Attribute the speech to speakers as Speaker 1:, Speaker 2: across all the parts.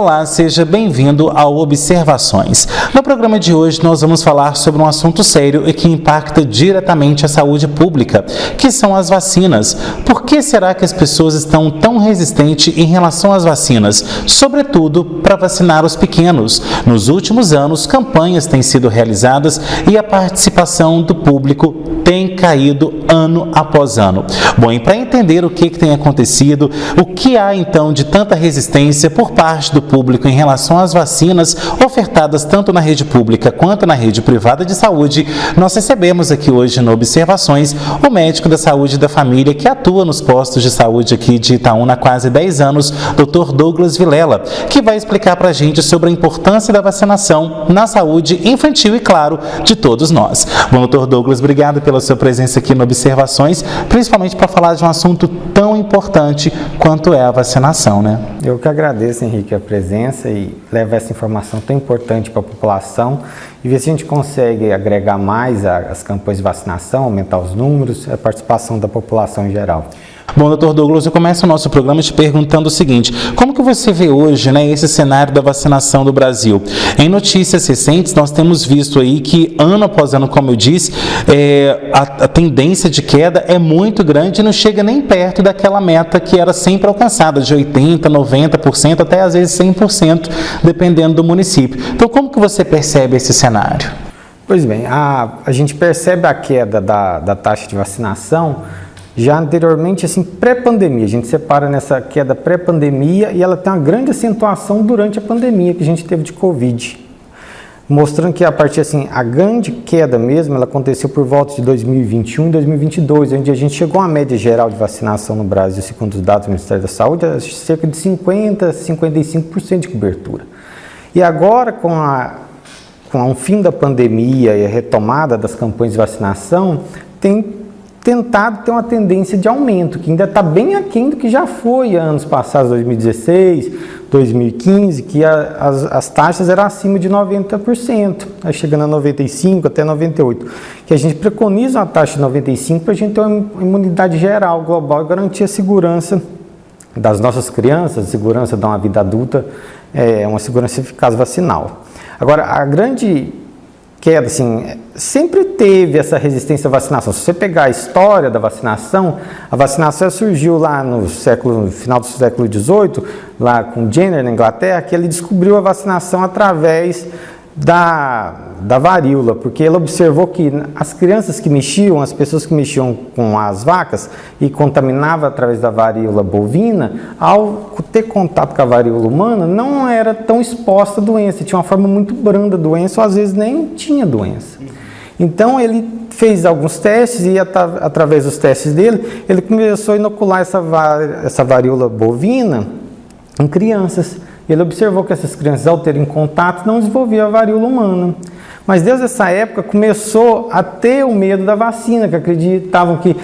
Speaker 1: Olá, seja bem-vindo ao Observações. No programa de hoje nós vamos falar sobre um assunto sério e que impacta diretamente a saúde pública, que são as vacinas. Por que será que as pessoas estão tão resistentes em relação às vacinas? Sobretudo para vacinar os pequenos. Nos últimos anos, campanhas têm sido realizadas e a participação do público tem caído ano após ano. Bom, e para entender o que tem acontecido, o que há então de tanta resistência por parte do público em relação às vacinas ofertadas tanto na rede pública quanto na rede privada de saúde, nós recebemos aqui hoje no Observações o médico da saúde da família que atua nos postos de saúde aqui de Itaúna há quase 10 anos, Dr. Douglas Vilela, que vai explicar para a gente sobre a importância da vacinação na saúde infantil e, claro, de todos nós. Bom, Dr. Douglas, obrigado pela sua presença aqui no Observações, principalmente para falar de um assunto tão importante quanto é a vacinação, né?
Speaker 2: Eu que agradeço, Henrique, a presença e levar essa informação tão importante para a população e ver se a gente consegue agregar mais as campanhas de vacinação, aumentar os números e a participação da população em geral.
Speaker 1: Bom, Dr. Douglas, eu começo o nosso programa te perguntando o seguinte: como que você vê hoje, esse cenário da vacinação do Brasil? Em notícias recentes, nós temos visto aí que, ano após ano, como eu disse, a tendência de queda é muito grande e não chega nem perto daquela meta que era sempre alcançada, de 80%, 90%, até às vezes 100%, dependendo do município. Então, como que você percebe esse cenário?
Speaker 2: Pois bem, a gente percebe a queda da taxa de vacinação já anteriormente, assim, pré-pandemia. A gente separa nessa queda pré-pandemia e ela tem uma grande acentuação durante a pandemia que a gente teve de Covid. Mostrando que a partir, a grande queda mesmo, ela aconteceu por volta de 2021 e 2022, onde a gente chegou a média geral de vacinação no Brasil, segundo os dados do Ministério da Saúde, a cerca de 50% a 55% de cobertura. E agora, com o fim da pandemia e a retomada das campanhas de vacinação, tem tentado ter uma tendência de aumento, que ainda está bem aquém do que já foi anos passados, 2016, 2015, que as taxas eram acima de 90%, chegando a 95% até 98%, que a gente preconiza uma taxa de 95% para a gente ter uma imunidade geral, global, e garantir a segurança das nossas crianças, a segurança de uma vida adulta, uma segurança eficaz vacinal. Agora, a grande queda, sempre teve essa resistência à vacinação. Se você pegar a história da vacinação, a vacinação surgiu lá no final do século XVIII, lá com Jenner na Inglaterra, que ele descobriu a vacinação através da varíola, porque ele observou que as crianças que mexiam, as pessoas que mexiam com as vacas e contaminavam através da varíola bovina, ao ter contato com a varíola humana, não era tão exposta à doença, tinha uma forma muito branda da doença, ou às vezes nem tinha doença. Então ele fez alguns testes e através dos testes dele, ele começou a inocular essa varíola bovina em crianças. Ele observou que essas crianças, ao terem contato, não desenvolviam a varíola humana. Mas desde essa época começou a ter o medo da vacina, que acreditavam que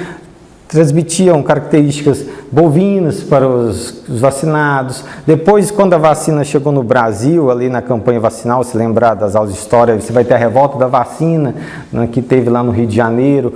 Speaker 2: transmitiam características bovinas para os vacinados. Depois, quando a vacina chegou no Brasil, ali na campanha vacinal, se lembrar das aulas de história, você vai ter a revolta da vacina, que teve lá no Rio de Janeiro,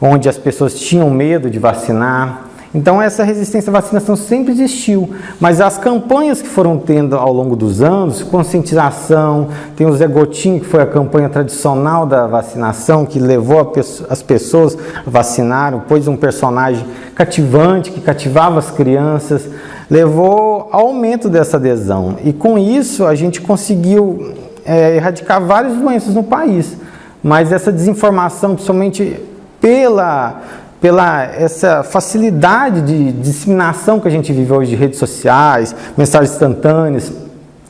Speaker 2: onde as pessoas tinham medo de vacinar. Então, essa resistência à vacinação sempre existiu, mas as campanhas que foram tendo ao longo dos anos, conscientização, tem o Zé Gotinho, que foi a campanha tradicional da vacinação, que levou as pessoas a vacinar, pôs um personagem cativante, que cativava as crianças, levou ao aumento dessa adesão. E com isso, a gente conseguiu erradicar várias doenças no país, mas essa desinformação, principalmente pela essa facilidade de disseminação que a gente vive hoje de redes sociais, mensagens instantâneas,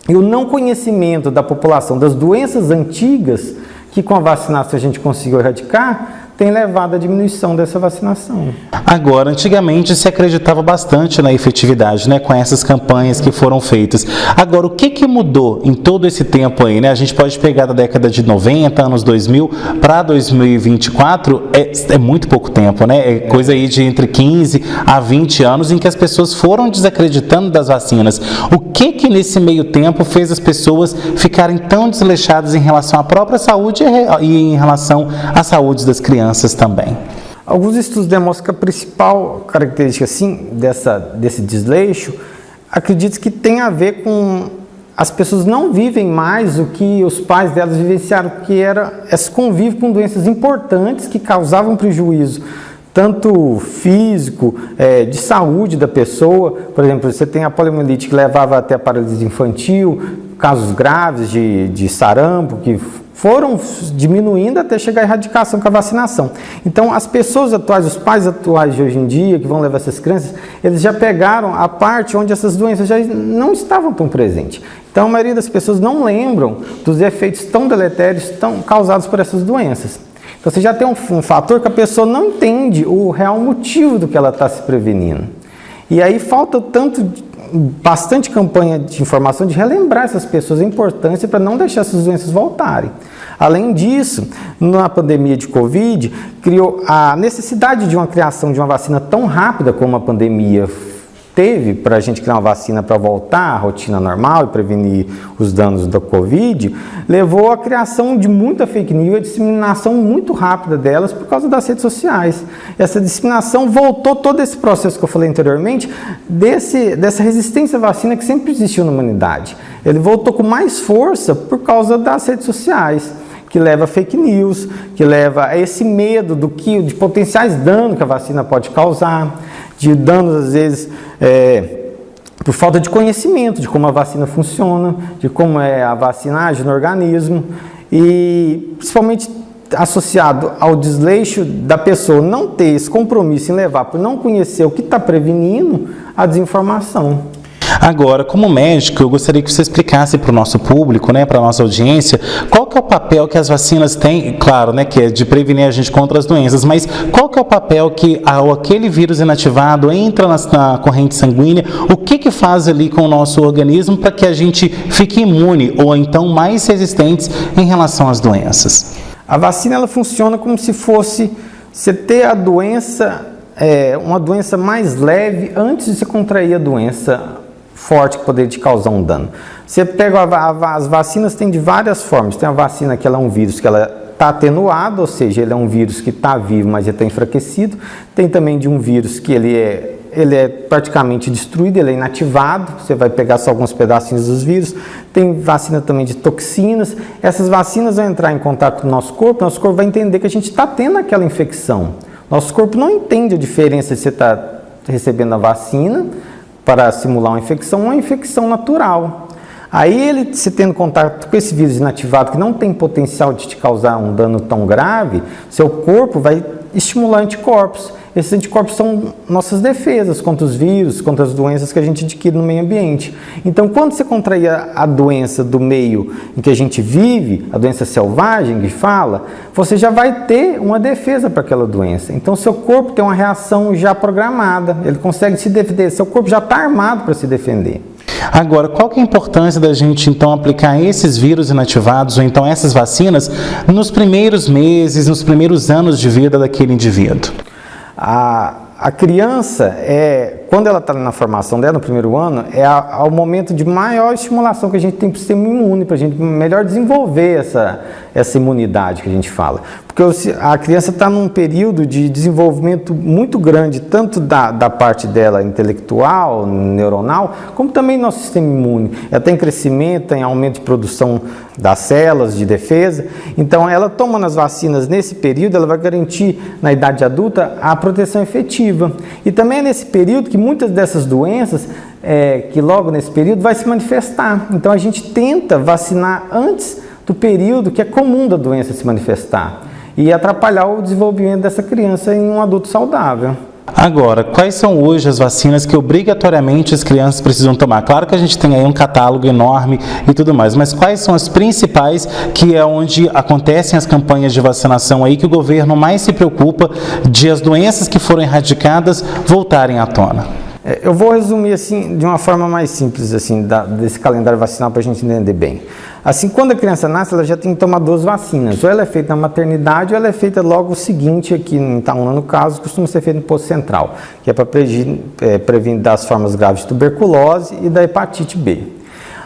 Speaker 2: e o não conhecimento da população das doenças antigas, que com a vacinação a gente conseguiu erradicar, tem levado à diminuição dessa vacinação.
Speaker 1: Agora, antigamente se acreditava bastante na efetividade, com essas campanhas que foram feitas. Agora, o que mudou em todo esse tempo aí, A gente pode pegar da década de 90, anos 2000, para 2024, é muito pouco tempo, É coisa aí de entre 15 a 20 anos em que as pessoas foram desacreditando das vacinas. O que nesse meio tempo fez as pessoas ficarem tão desleixadas em relação à própria saúde e em relação à saúde das crianças também?
Speaker 2: Alguns estudos demonstram que a principal característica desse desleixo, acredito que tem a ver com as pessoas não vivem mais o que os pais delas vivenciaram, que era esse convívio com doenças importantes que causavam prejuízo, tanto físico, de saúde da pessoa. Por exemplo, você tem a poliomielite que levava até a paralisia infantil, casos graves de sarampo, que foram diminuindo até chegar à erradicação com a vacinação. Então, as pessoas atuais, os pais atuais de hoje em dia, que vão levar essas crianças, eles já pegaram a parte onde essas doenças já não estavam tão presentes. Então, a maioria das pessoas não lembram dos efeitos tão deletérios causados por essas doenças. Então, você já tem um fator que a pessoa não entende o real motivo do que ela está se prevenindo. E aí falta bastante campanha de informação de relembrar essas pessoas a importância para não deixar essas doenças voltarem. Além disso, na pandemia de Covid, criou a necessidade de uma criação de uma vacina tão rápida como a pandemia teve para a gente criar uma vacina para voltar à rotina normal e prevenir os danos da Covid, levou à criação de muita fake news e a disseminação muito rápida delas por causa das redes sociais. Essa disseminação voltou todo esse processo que eu falei anteriormente, dessa resistência à vacina que sempre existiu na humanidade. Ele voltou com mais força por causa das redes sociais, que leva a fake news, que leva a esse medo de potenciais danos que a vacina pode causar, de danos, às vezes, por falta de conhecimento de como a vacina funciona, de como é a vacina age no organismo, e principalmente associado ao desleixo da pessoa não ter esse compromisso em levar, por não conhecer o que está prevenindo, a desinformação.
Speaker 1: Agora, como médico, eu gostaria que você explicasse para o nosso público, para a nossa audiência, qual que é o papel que as vacinas têm, claro, que é de prevenir a gente contra as doenças, mas qual que é o papel que aquele vírus inativado entra na corrente sanguínea, o que faz ali com o nosso organismo para que a gente fique imune ou então mais resistentes em relação às doenças?
Speaker 2: A vacina ela funciona como se fosse você ter a doença, uma doença mais leve antes de você contrair a doença forte que poderia te causar um dano. Você pega as vacinas, tem de várias formas. Tem a vacina que ela é um vírus que ela está atenuado, ou seja, ele é um vírus que está vivo, mas ele está enfraquecido. Tem também de um vírus que ele é praticamente destruído, ele é inativado, você vai pegar só alguns pedacinhos dos vírus. Tem vacina também de toxinas. Essas vacinas vão entrar em contato com o nosso corpo vai entender que a gente está tendo aquela infecção. Nosso corpo não entende a diferença de você estar recebendo a vacina para simular uma infecção natural. Aí se tendo contato com esse vírus inativado que não tem potencial de te causar um dano tão grave, seu corpo vai estimular anticorpos. Esses anticorpos são nossas defesas contra os vírus, contra as doenças que a gente adquire no meio ambiente. Então, quando você contrair a doença do meio em que a gente vive, a doença selvagem que fala, você já vai ter uma defesa para aquela doença. Então, seu corpo tem uma reação já programada, ele consegue se defender, seu corpo já está armado para se defender.
Speaker 1: Agora, qual que é a importância da gente, então, aplicar esses vírus inativados, ou então essas vacinas, nos primeiros meses, nos primeiros anos de vida daquele indivíduo?
Speaker 2: A criança, quando ela está na formação dela, no primeiro ano, é o momento de maior estimulação que a gente tem para o sistema imune, para a gente melhor desenvolver essa imunidade que a gente fala. Porque a criança está num período de desenvolvimento muito grande, tanto da parte dela intelectual, neuronal, como também nosso sistema imune. Ela tem crescimento, tem aumento de produção das células de defesa. Então, ela tomando as vacinas nesse período, ela vai garantir, na idade adulta, a proteção efetiva. E também é nesse período que muitas dessas doenças, que logo nesse período, vai se manifestar. Então, a gente tenta vacinar antes do período que é comum da doença se manifestar e atrapalhar o desenvolvimento dessa criança em um adulto saudável.
Speaker 1: Agora, quais são hoje as vacinas que obrigatoriamente as crianças precisam tomar? Claro que a gente tem aí um catálogo enorme e tudo mais, mas quais são as principais, que é onde acontecem as campanhas de vacinação aí, que o governo mais se preocupa de as doenças que foram erradicadas voltarem à tona?
Speaker 2: Eu vou resumir assim de uma forma mais simples assim desse calendário vacinal para a gente entender bem. Assim, quando a criança nasce, ela já tem que tomar 2 vacinas. Ou ela é feita na maternidade ou ela é feita logo o seguinte, aqui em Itaúna, no caso, costuma ser feita no posto central, que é para prevenir das formas graves de tuberculose e da hepatite B.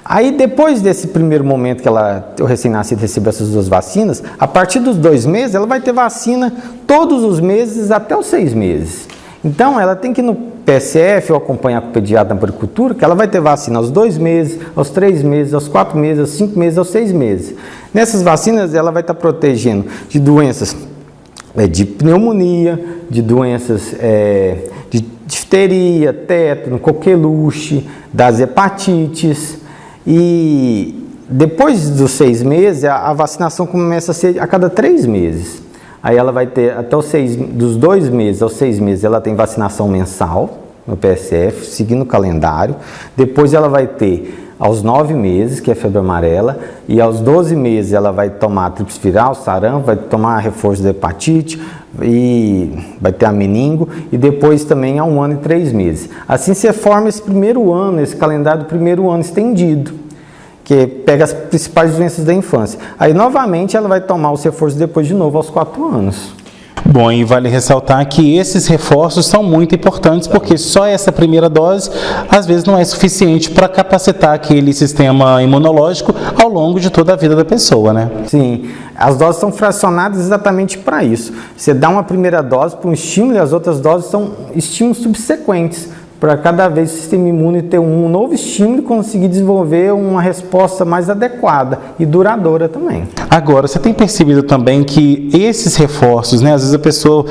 Speaker 2: Aí, depois desse primeiro momento que o recém-nascido recebe essas 2 vacinas, a partir dos 2 meses, ela vai ter vacina todos os meses até os 6 meses. Então, ela tem que ir no PSF ou acompanhar com o pediatra na puericultura, que ela vai ter vacina aos 2 meses, aos 3 meses, aos 4 meses, aos 5 meses, aos 6 meses. Nessas vacinas, ela vai estar protegendo de doenças de pneumonia, de doenças de difteria, tétano, coqueluche, das hepatites. E depois dos 6 meses, a vacinação começa a ser a cada 3 meses. Aí ela vai ter até dos 2 meses aos 6 meses, ela tem vacinação mensal no PSF, seguindo o calendário. Depois ela vai ter aos 9 meses, que é febre amarela, e aos 12 meses ela vai tomar tríplice viral, sarampo, vai tomar reforço da hepatite, e vai ter a meningo, e depois também há 1 ano e 3 meses. Assim você forma esse primeiro ano, esse calendário do primeiro ano estendido, que pega as principais doenças da infância. Aí novamente ela vai tomar os reforços depois de novo aos 4 anos.
Speaker 1: Bom, e vale ressaltar que esses reforços são muito importantes porque só essa primeira dose às vezes não é suficiente para capacitar aquele sistema imunológico ao longo de toda a vida da pessoa, né?
Speaker 2: Sim, as doses são fracionadas exatamente para isso. Você dá uma primeira dose para um estímulo e as outras doses são estímulos subsequentes, para cada vez o sistema imune ter um novo estímulo e conseguir desenvolver uma resposta mais adequada e duradoura também.
Speaker 1: Agora, você tem percebido também que esses reforços, né, às vezes a pessoa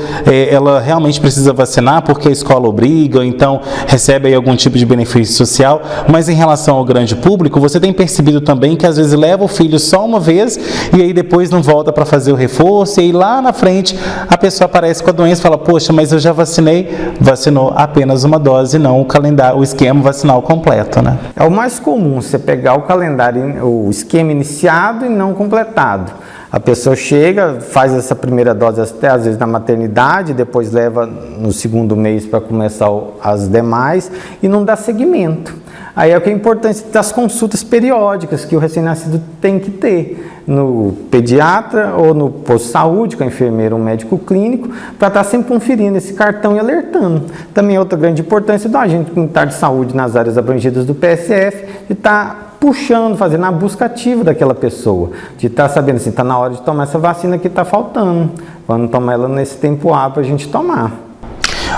Speaker 1: ela realmente precisa vacinar porque a escola obriga, ou então recebe aí algum tipo de benefício social, mas em relação ao grande público, você tem percebido também que às vezes leva o filho só uma vez e aí depois não volta para fazer o reforço, e aí lá na frente a pessoa aparece com a doença e fala, poxa, mas eu já vacinou apenas uma dose, não o calendário, o esquema vacinal completo, né?
Speaker 2: É o mais comum, você pegar o calendário, o esquema iniciado e não completado. A pessoa chega, faz essa primeira dose até às vezes na maternidade, depois leva no 2º mês para começar as demais e não dá seguimento. Aí é o que é importante das consultas periódicas que o recém-nascido tem que ter no pediatra ou no posto de saúde, com a enfermeira ou médico clínico, para estar sempre conferindo esse cartão e alertando. Também outra grande importância do agente comunitário de saúde nas áreas abrangidas do PSF, de estar puxando, fazendo a busca ativa daquela pessoa, de estar sabendo assim, está na hora de tomar essa vacina que está faltando, vamos tomar ela nesse tempo hábil para a gente tomar.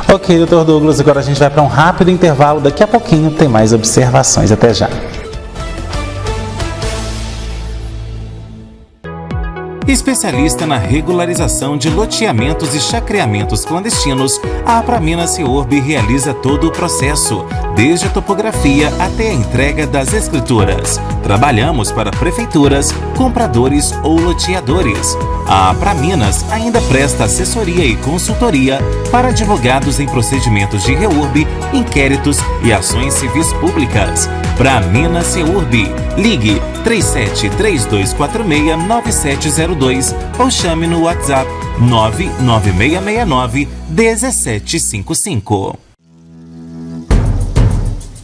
Speaker 1: Ok, doutor Douglas, agora a gente vai para um rápido intervalo, daqui a pouquinho tem mais observações, até já.
Speaker 3: Especialista na regularização de loteamentos e chacreamentos clandestinos, a Apraminas Reurb realiza todo o processo, desde a topografia até a entrega das escrituras. Trabalhamos para prefeituras, compradores ou loteadores. A Apraminas ainda presta assessoria e consultoria para advogados em procedimentos de reurb, inquéritos e ações civis públicas. Apraminas Reurb. Ligue 3732469702 ou chame no WhatsApp 99669-1755.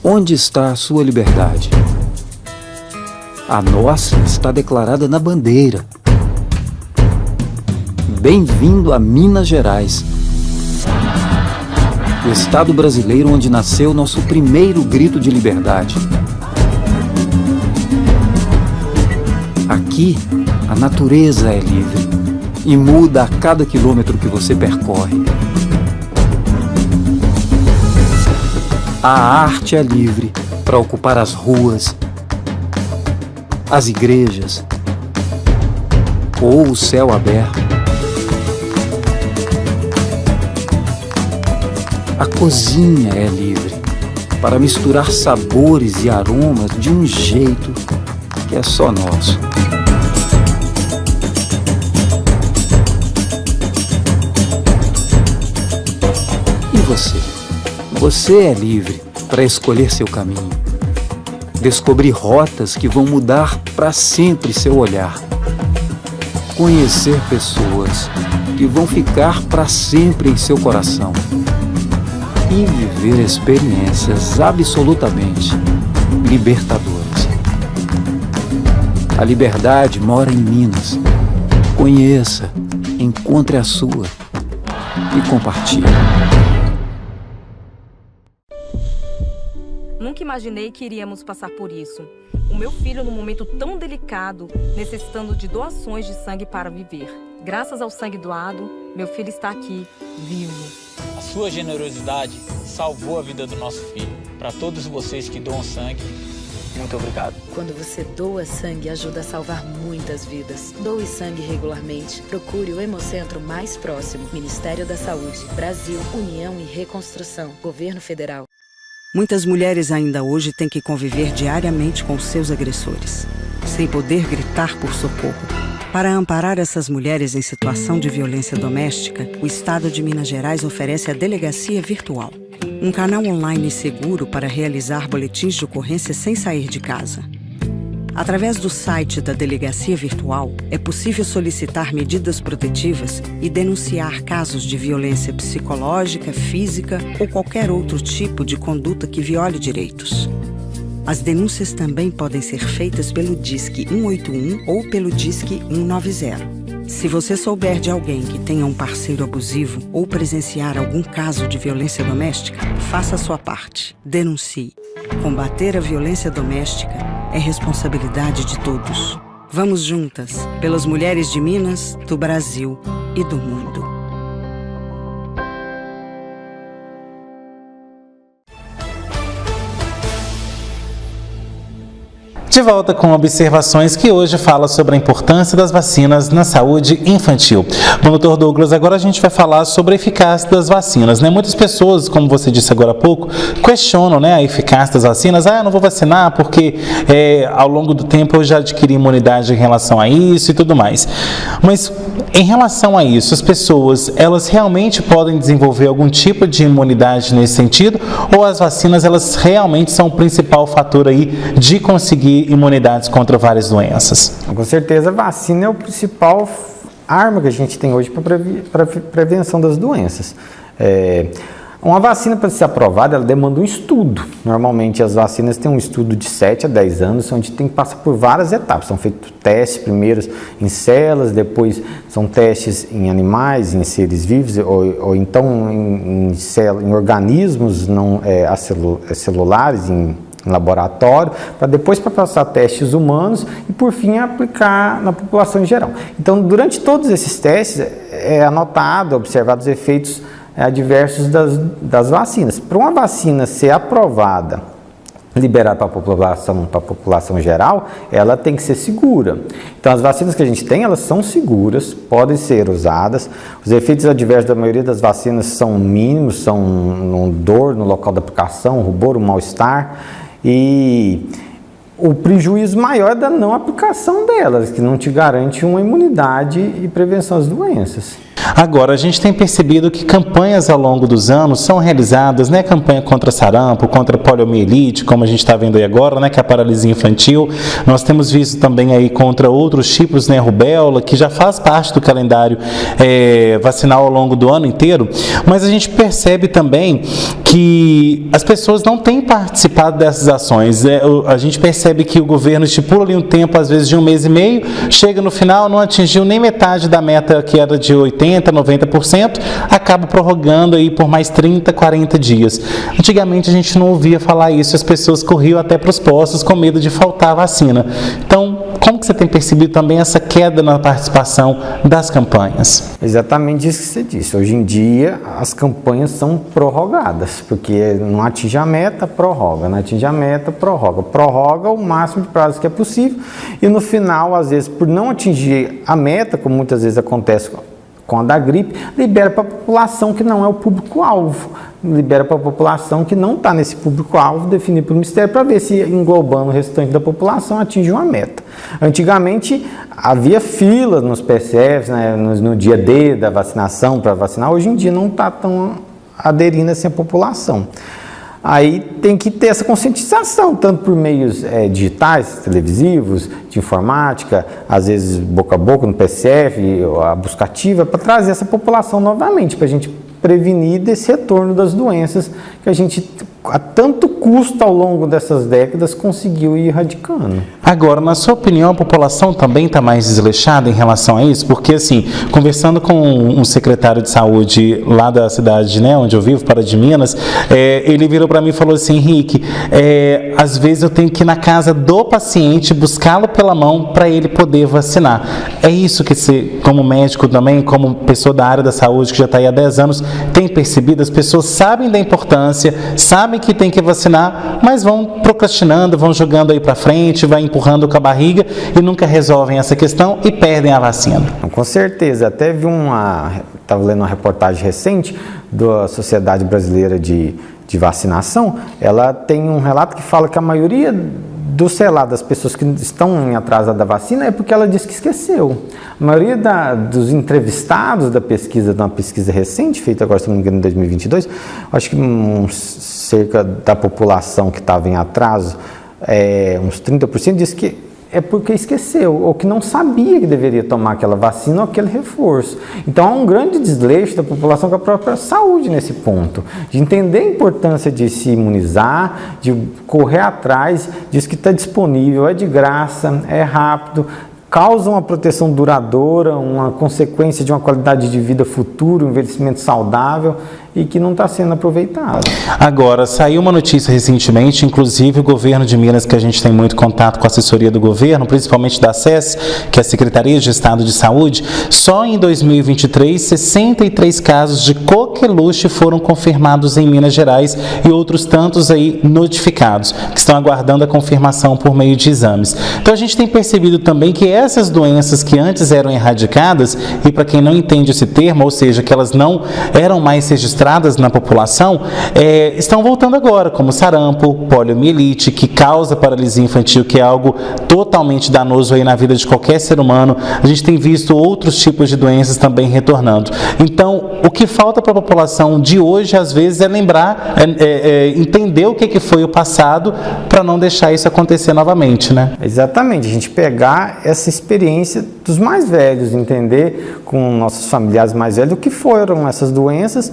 Speaker 4: Onde está a sua liberdade? A nossa está declarada na bandeira. Bem-vindo a Minas Gerais, o estado brasileiro onde nasceu nosso primeiro grito de liberdade. Aqui, a natureza é livre e muda a cada quilômetro que você percorre. A arte é livre para ocupar as ruas, as igrejas ou o céu aberto. A cozinha é livre para misturar sabores e aromas de um jeito que é só nosso. E você? Você é livre para escolher seu caminho, descobrir rotas que vão mudar para sempre seu olhar, conhecer pessoas que vão ficar para sempre em seu coração e viver experiências absolutamente libertadoras. A liberdade mora em Minas. Conheça, encontre a sua e compartilhe.
Speaker 5: Nunca imaginei que iríamos passar por isso. O meu filho num momento tão delicado, necessitando de doações de sangue para viver. Graças ao sangue doado, meu filho está aqui, vivo.
Speaker 6: sua generosidade salvou a vida do nosso filho. Para todos vocês que doam sangue, muito obrigado.
Speaker 7: Quando você doa sangue, ajuda a salvar muitas vidas. Doe sangue regularmente. Procure o Hemocentro mais próximo. Ministério da Saúde, Brasil, União e Reconstrução, Governo Federal.
Speaker 8: Muitas mulheres ainda hoje têm que conviver diariamente com seus agressores, sem poder gritar por socorro. Para amparar essas mulheres em situação de violência doméstica, o Estado de Minas Gerais oferece a Delegacia Virtual, um canal online seguro para realizar boletins de ocorrência sem sair de casa. Através do site da Delegacia Virtual, é possível solicitar medidas protetivas e denunciar casos de violência psicológica, física ou qualquer outro tipo de conduta que viole direitos. As denúncias também podem ser feitas pelo Disque 181 ou pelo Disque 190. Se você souber de alguém que tenha um parceiro abusivo ou presenciar algum caso de violência doméstica, faça a sua parte. Denuncie. Combater a violência doméstica é responsabilidade de todos. Vamos juntas, pelas mulheres de Minas, do Brasil e do mundo.
Speaker 1: De volta com observações que hoje fala sobre a importância das vacinas na saúde infantil. Bom, Dr. Douglas, agora a gente vai falar sobre a eficácia das vacinas, né? Muitas pessoas, como você disse agora há pouco, questionam, né, a eficácia das vacinas. Eu não vou vacinar porque ao longo do tempo eu já adquiri imunidade em relação a isso e tudo mais. Mas em relação a isso, as pessoas, elas realmente podem desenvolver algum tipo de imunidade nesse sentido? Ou as vacinas, elas realmente são o principal fator aí de conseguir imunidades contra várias doenças?
Speaker 2: Com certeza, a vacina é o principal arma que a gente tem hoje para prevenção das doenças. Uma vacina, para ser aprovada, ela demanda um estudo. Normalmente, as vacinas têm um estudo de 7 a 10 anos, onde tem que passar por várias etapas. São feitos testes, primeiro em células, depois são testes em animais, em seres vivos, ou então em organismos não celulares, em laboratório, para depois passar testes humanos e, por fim, aplicar na população em geral. Então, durante todos esses testes, é anotado, observado os efeitos adversos das vacinas. Para uma vacina ser aprovada, liberada para a população geral, ela tem que ser segura. Então, as vacinas que a gente tem, elas são seguras, podem ser usadas. Os efeitos adversos da maioria das vacinas são mínimos, são dor no local da aplicação, rubor, mal-estar. E o prejuízo maior é da não aplicação delas, que não te garante uma imunidade e prevenção às doenças.
Speaker 1: Agora, a gente tem percebido que campanhas ao longo dos anos são realizadas, né? Campanha contra sarampo, contra poliomielite, como a gente está vendo aí agora, né? Que é a paralisia infantil. Nós temos visto também aí contra outros tipos, né? Rubéola, que já faz parte do calendário vacinal ao longo do ano inteiro. Mas a gente percebe também que as pessoas não têm participado dessas ações. A gente percebe que o governo estipula ali um tempo, às vezes de 1 mês e meio, chega no final, não atingiu nem metade da meta que era de 80%, 90%, acaba prorrogando aí por mais 30, 40 dias. Antigamente a gente não ouvia falar isso, as pessoas corriam até para os postos com medo de faltar vacina. Então, como que você tem percebido também essa queda na participação das campanhas?
Speaker 2: Exatamente isso que você disse. Hoje em dia, as campanhas são prorrogadas, porque não atinge a meta, prorroga. Não atinge a meta, prorroga. Prorroga o máximo de prazo que é possível e no final, às vezes, por não atingir a meta, como muitas vezes acontece com a da gripe, libera para a população que não é o público-alvo, libera para a população que não está nesse público-alvo definido pelo Ministério, para ver se, englobando o restante da população, atinge uma meta. Antigamente, havia filas nos PSFs, né, no dia D da vacinação para vacinar, hoje em dia não está tão aderindo assim a população. Aí tem que ter essa conscientização, tanto por meios digitais, televisivos, de informática, às vezes boca a boca no PSF, a buscativa, para trazer essa população novamente, para a gente prevenir desse retorno das doenças que a gente a tanto custo ao longo dessas décadas conseguiu ir erradicando.
Speaker 1: Agora, na sua opinião, a população também está mais desleixada em relação a isso? Porque, assim, conversando com um secretário de saúde lá da cidade, né, onde eu vivo, Pará de Minas, ele virou para mim e falou assim: Henrique, às vezes eu tenho que ir na casa do paciente, buscá-lo pela mão para ele poder vacinar. É isso que você, como médico também, como pessoa da área da saúde que já está aí há 10 anos, tem percebido? As pessoas sabem da importância, sabem que tem que vacinar, mas vão procrastinando, vão jogando aí para frente, vai empurrando com a barriga e nunca resolvem essa questão e perdem a vacina.
Speaker 2: Com certeza. Até vi estava lendo uma reportagem recente da Sociedade Brasileira de Vacinação. Ela tem um relato que fala que a maioria das pessoas que estão em atraso da vacina é porque ela diz que esqueceu. A maioria dos entrevistados de uma pesquisa recente, feita agora, se não me engano, em 2022, acho que cerca da população que estava em atraso, uns 30%, diz que é porque esqueceu, ou que não sabia que deveria tomar aquela vacina ou aquele reforço. Então há um grande desleixo da população com a própria saúde nesse ponto, de entender a importância de se imunizar, de correr atrás, diz que está disponível, é de graça, é rápido, causa uma proteção duradoura, uma consequência de uma qualidade de vida futura, um envelhecimento saudável e que não está sendo aproveitado.
Speaker 1: Agora, saiu uma notícia recentemente, inclusive o governo de Minas, que a gente tem muito contato com a assessoria do governo, principalmente da SES, que é a Secretaria de Estado de Saúde, só em 2023, 63 casos de coqueluche foram confirmados em Minas Gerais e outros tantos aí notificados, que estão aguardando a confirmação por meio de exames. Então a gente tem percebido também que essas doenças que antes eram erradicadas, e para quem não entende esse termo, ou seja, que elas não eram mais registradas na população, estão voltando agora, como sarampo, poliomielite, que causa paralisia infantil, que é algo totalmente danoso aí na vida de qualquer ser humano. A gente tem visto outros tipos de doenças também retornando. Então, o que falta para a população de hoje, às vezes, é lembrar, entender o que foi o passado, para não deixar isso acontecer novamente, né?
Speaker 2: Exatamente, a gente pegar essa experiência dos mais velhos, entender com nossos familiares mais velhos o que foram essas doenças,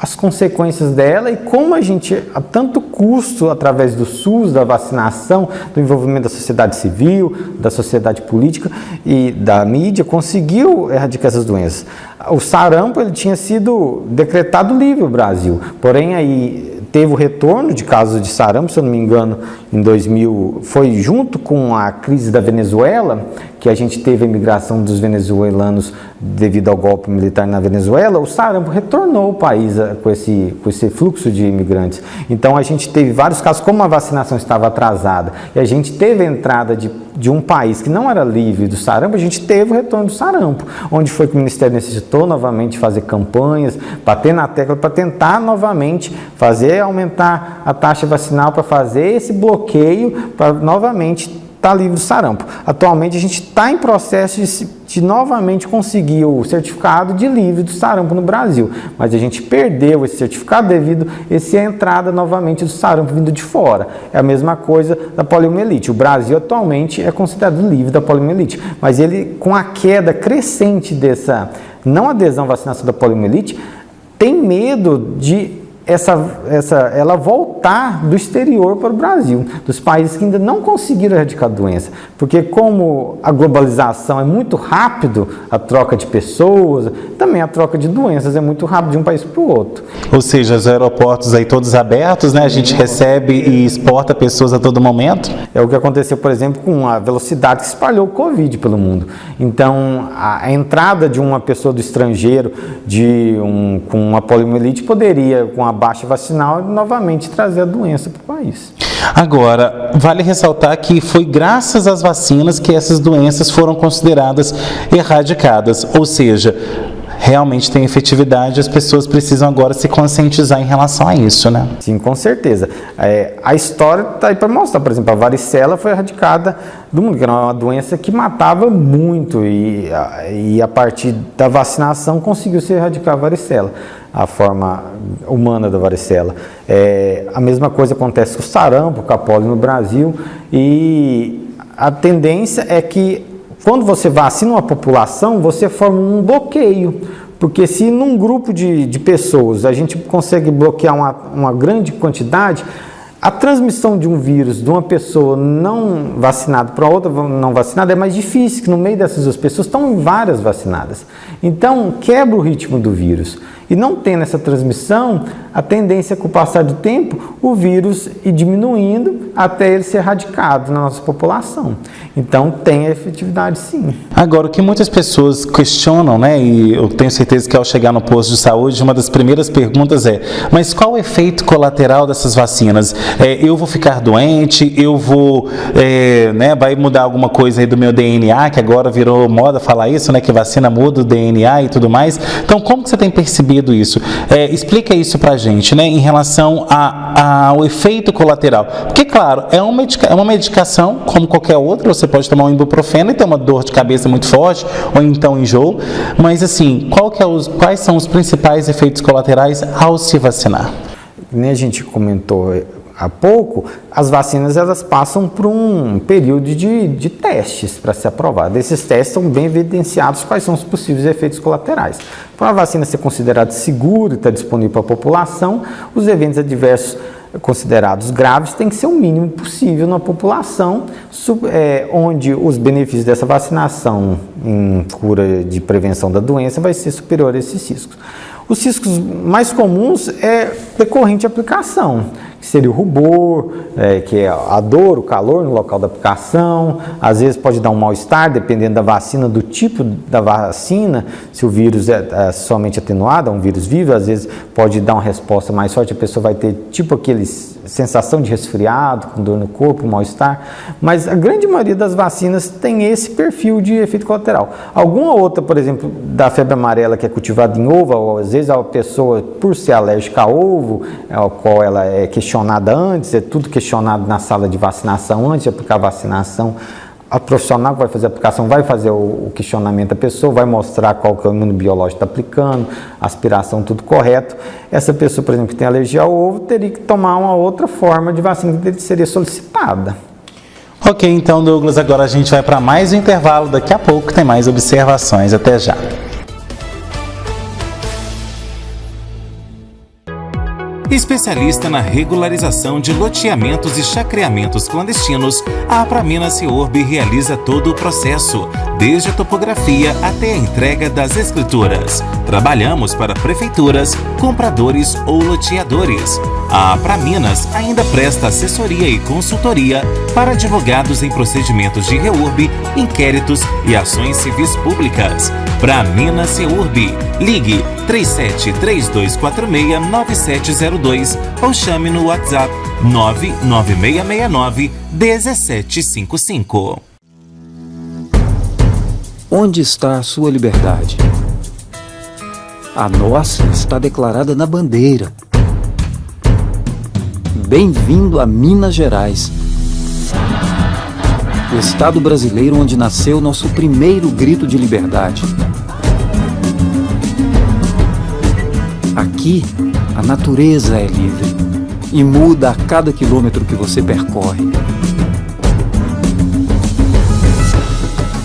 Speaker 2: as consequências dela e como a gente, a tanto custo, através do SUS, da vacinação, do envolvimento da sociedade civil, da sociedade política e da mídia, conseguiu erradicar essas doenças. O sarampo, ele tinha sido decretado livre no Brasil, porém aí teve o retorno de casos de sarampo, se eu não me engano, em 2000, foi junto com a crise da Venezuela, que a gente teve a imigração dos venezuelanos devido ao golpe militar na Venezuela. O sarampo retornou ao país com esse fluxo de imigrantes. Então a gente teve vários casos, como a vacinação estava atrasada, e a gente teve a entrada de um país que não era livre do sarampo, a gente teve o retorno do sarampo, onde foi que o Ministério necessitou novamente fazer campanhas, bater na tecla para tentar novamente aumentar a taxa vacinal, para fazer esse bloqueio, para novamente estar livre do sarampo. Atualmente a gente está em processo de novamente conseguir o certificado de livre do sarampo no Brasil, mas a gente perdeu esse certificado devido a essa entrada novamente do sarampo vindo de fora. É a mesma coisa da poliomielite. O Brasil atualmente é considerado livre da poliomielite, mas ele, com a queda crescente dessa não adesão à vacinação da poliomielite, tem medo de ela voltar do exterior para o Brasil, dos países que ainda não conseguiram erradicar a doença, porque como a globalização é muito rápido, a troca de pessoas, também a troca de doenças é muito rápido de um país para o outro.
Speaker 1: Ou seja, os aeroportos aí todos abertos, né? A gente recebe e exporta pessoas a todo momento.
Speaker 2: É o que aconteceu, por exemplo, com a velocidade que espalhou o Covid pelo mundo. Então, a entrada de uma pessoa do estrangeiro com uma poliomielite poderia, com a baixa vacinal, novamente trazer a doença para o país.
Speaker 1: Agora, vale ressaltar que foi graças às vacinas que essas doenças foram consideradas erradicadas, ou seja, realmente tem efetividade, as pessoas precisam agora se conscientizar em relação a isso, né?
Speaker 2: Sim, com certeza. A história está aí para mostrar, por exemplo, a varicela foi erradicada do mundo, que era uma doença que matava muito e a partir da vacinação conseguiu se erradicar a varicela, a forma humana da varicela. A mesma coisa acontece com o sarampo, com a polio no Brasil, e a tendência é que quando você vacina uma população, você forma um bloqueio, Porque se num grupo de pessoas a gente consegue bloquear uma grande quantidade, a transmissão de um vírus de uma pessoa não vacinada para outra não vacinada é mais difícil, que no meio dessas duas pessoas estão várias vacinadas. Então, quebra o ritmo do vírus. E não tendo essa transmissão, a tendência é com o passar do tempo, o vírus ir diminuindo até ele ser erradicado na nossa população. Então, tem efetividade sim.
Speaker 1: Agora, o que muitas pessoas questionam, né, e eu tenho certeza que ao chegar no posto de saúde, uma das primeiras perguntas é: mas qual o efeito colateral dessas vacinas? Eu vou ficar doente? Eu vou, vai mudar alguma coisa aí do meu DNA, que agora virou moda falar isso, né, que vacina muda o DNA e tudo mais. Então, como que você tem percebido isso? Explica isso pra gente, né, em relação ao efeito colateral. Porque, claro, é uma medicação como qualquer outra. Você pode tomar um ibuprofeno e ter uma dor de cabeça muito forte, ou então enjoo. Mas, assim, quais são os principais efeitos colaterais ao se vacinar?
Speaker 2: Nem a gente comentou há pouco, as vacinas elas passam por um período de testes para ser aprovada. Esses testes são bem evidenciados quais são os possíveis efeitos colaterais. Para a vacina ser considerada segura e estar disponível para a população, os eventos adversos considerados graves têm que ser o mínimo possível na população, onde os benefícios dessa vacinação em cura de prevenção da doença vai ser superior a esses riscos. Os riscos mais comuns é decorrente à aplicação, que seria o rubor, que é a dor, o calor no local da aplicação. Às vezes pode dar um mal-estar, dependendo da vacina, do tipo da vacina. Se o vírus é somente atenuado, é um vírus vivo, às vezes pode dar uma resposta mais forte, a pessoa vai ter tipo aquele sensação de resfriado, com dor no corpo, mal-estar. Mas a grande maioria das vacinas tem esse perfil de efeito colateral. Alguma outra, por exemplo, da febre amarela, que é cultivada em ovo, ou às vezes a pessoa, por ser alérgica a ovo, ao qual ela é questionada antes, é tudo questionado na sala de vacinação, antes de aplicar a vacinação, a profissional que vai fazer a aplicação vai fazer o questionamento da pessoa, vai mostrar qual que é o imunobiológico está aplicando, aspiração, tudo correto. Essa pessoa, por exemplo, que tem alergia ao ovo, teria que tomar uma outra forma de vacina que seria solicitada.
Speaker 1: Ok, então, Douglas, agora a gente vai para mais um intervalo. Daqui a pouco tem mais observações. Até já.
Speaker 3: Especialista na regularização de loteamentos e chacreamentos clandestinos, a Apraminas Ciorb realiza todo o processo, desde a topografia até a entrega das escrituras. Trabalhamos para prefeituras, compradores ou loteadores. A Apraminas ainda presta assessoria e consultoria para advogados em procedimentos de REURB, inquéritos e ações civis públicas. Apraminas Ciorb. Ligue 3732469702 ou chame no WhatsApp 99669-1755.
Speaker 4: Onde está a sua liberdade? A nossa está declarada na bandeira. Bem-vindo a Minas Gerais, o estado brasileiro onde nasceu nosso primeiro grito de liberdade. Aqui, a natureza é livre e muda a cada quilômetro que você percorre.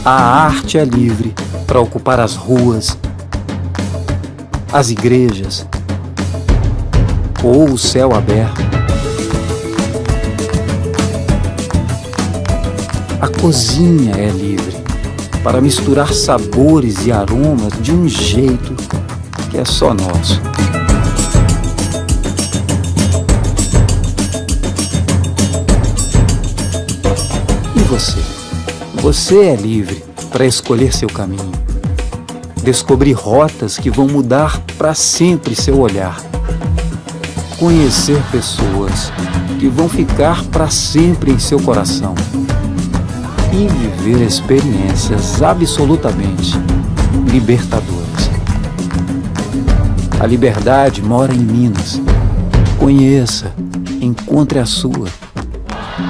Speaker 4: A arte é livre para ocupar as ruas, as igrejas ou o céu aberto. A cozinha é livre para misturar sabores e aromas de um jeito que é só nosso. E você? Você é livre para escolher seu caminho, descobrir rotas que vão mudar para sempre seu olhar, conhecer pessoas que vão ficar para sempre em seu coração e viver experiências absolutamente libertadoras. A liberdade mora em Minas. Conheça, encontre a sua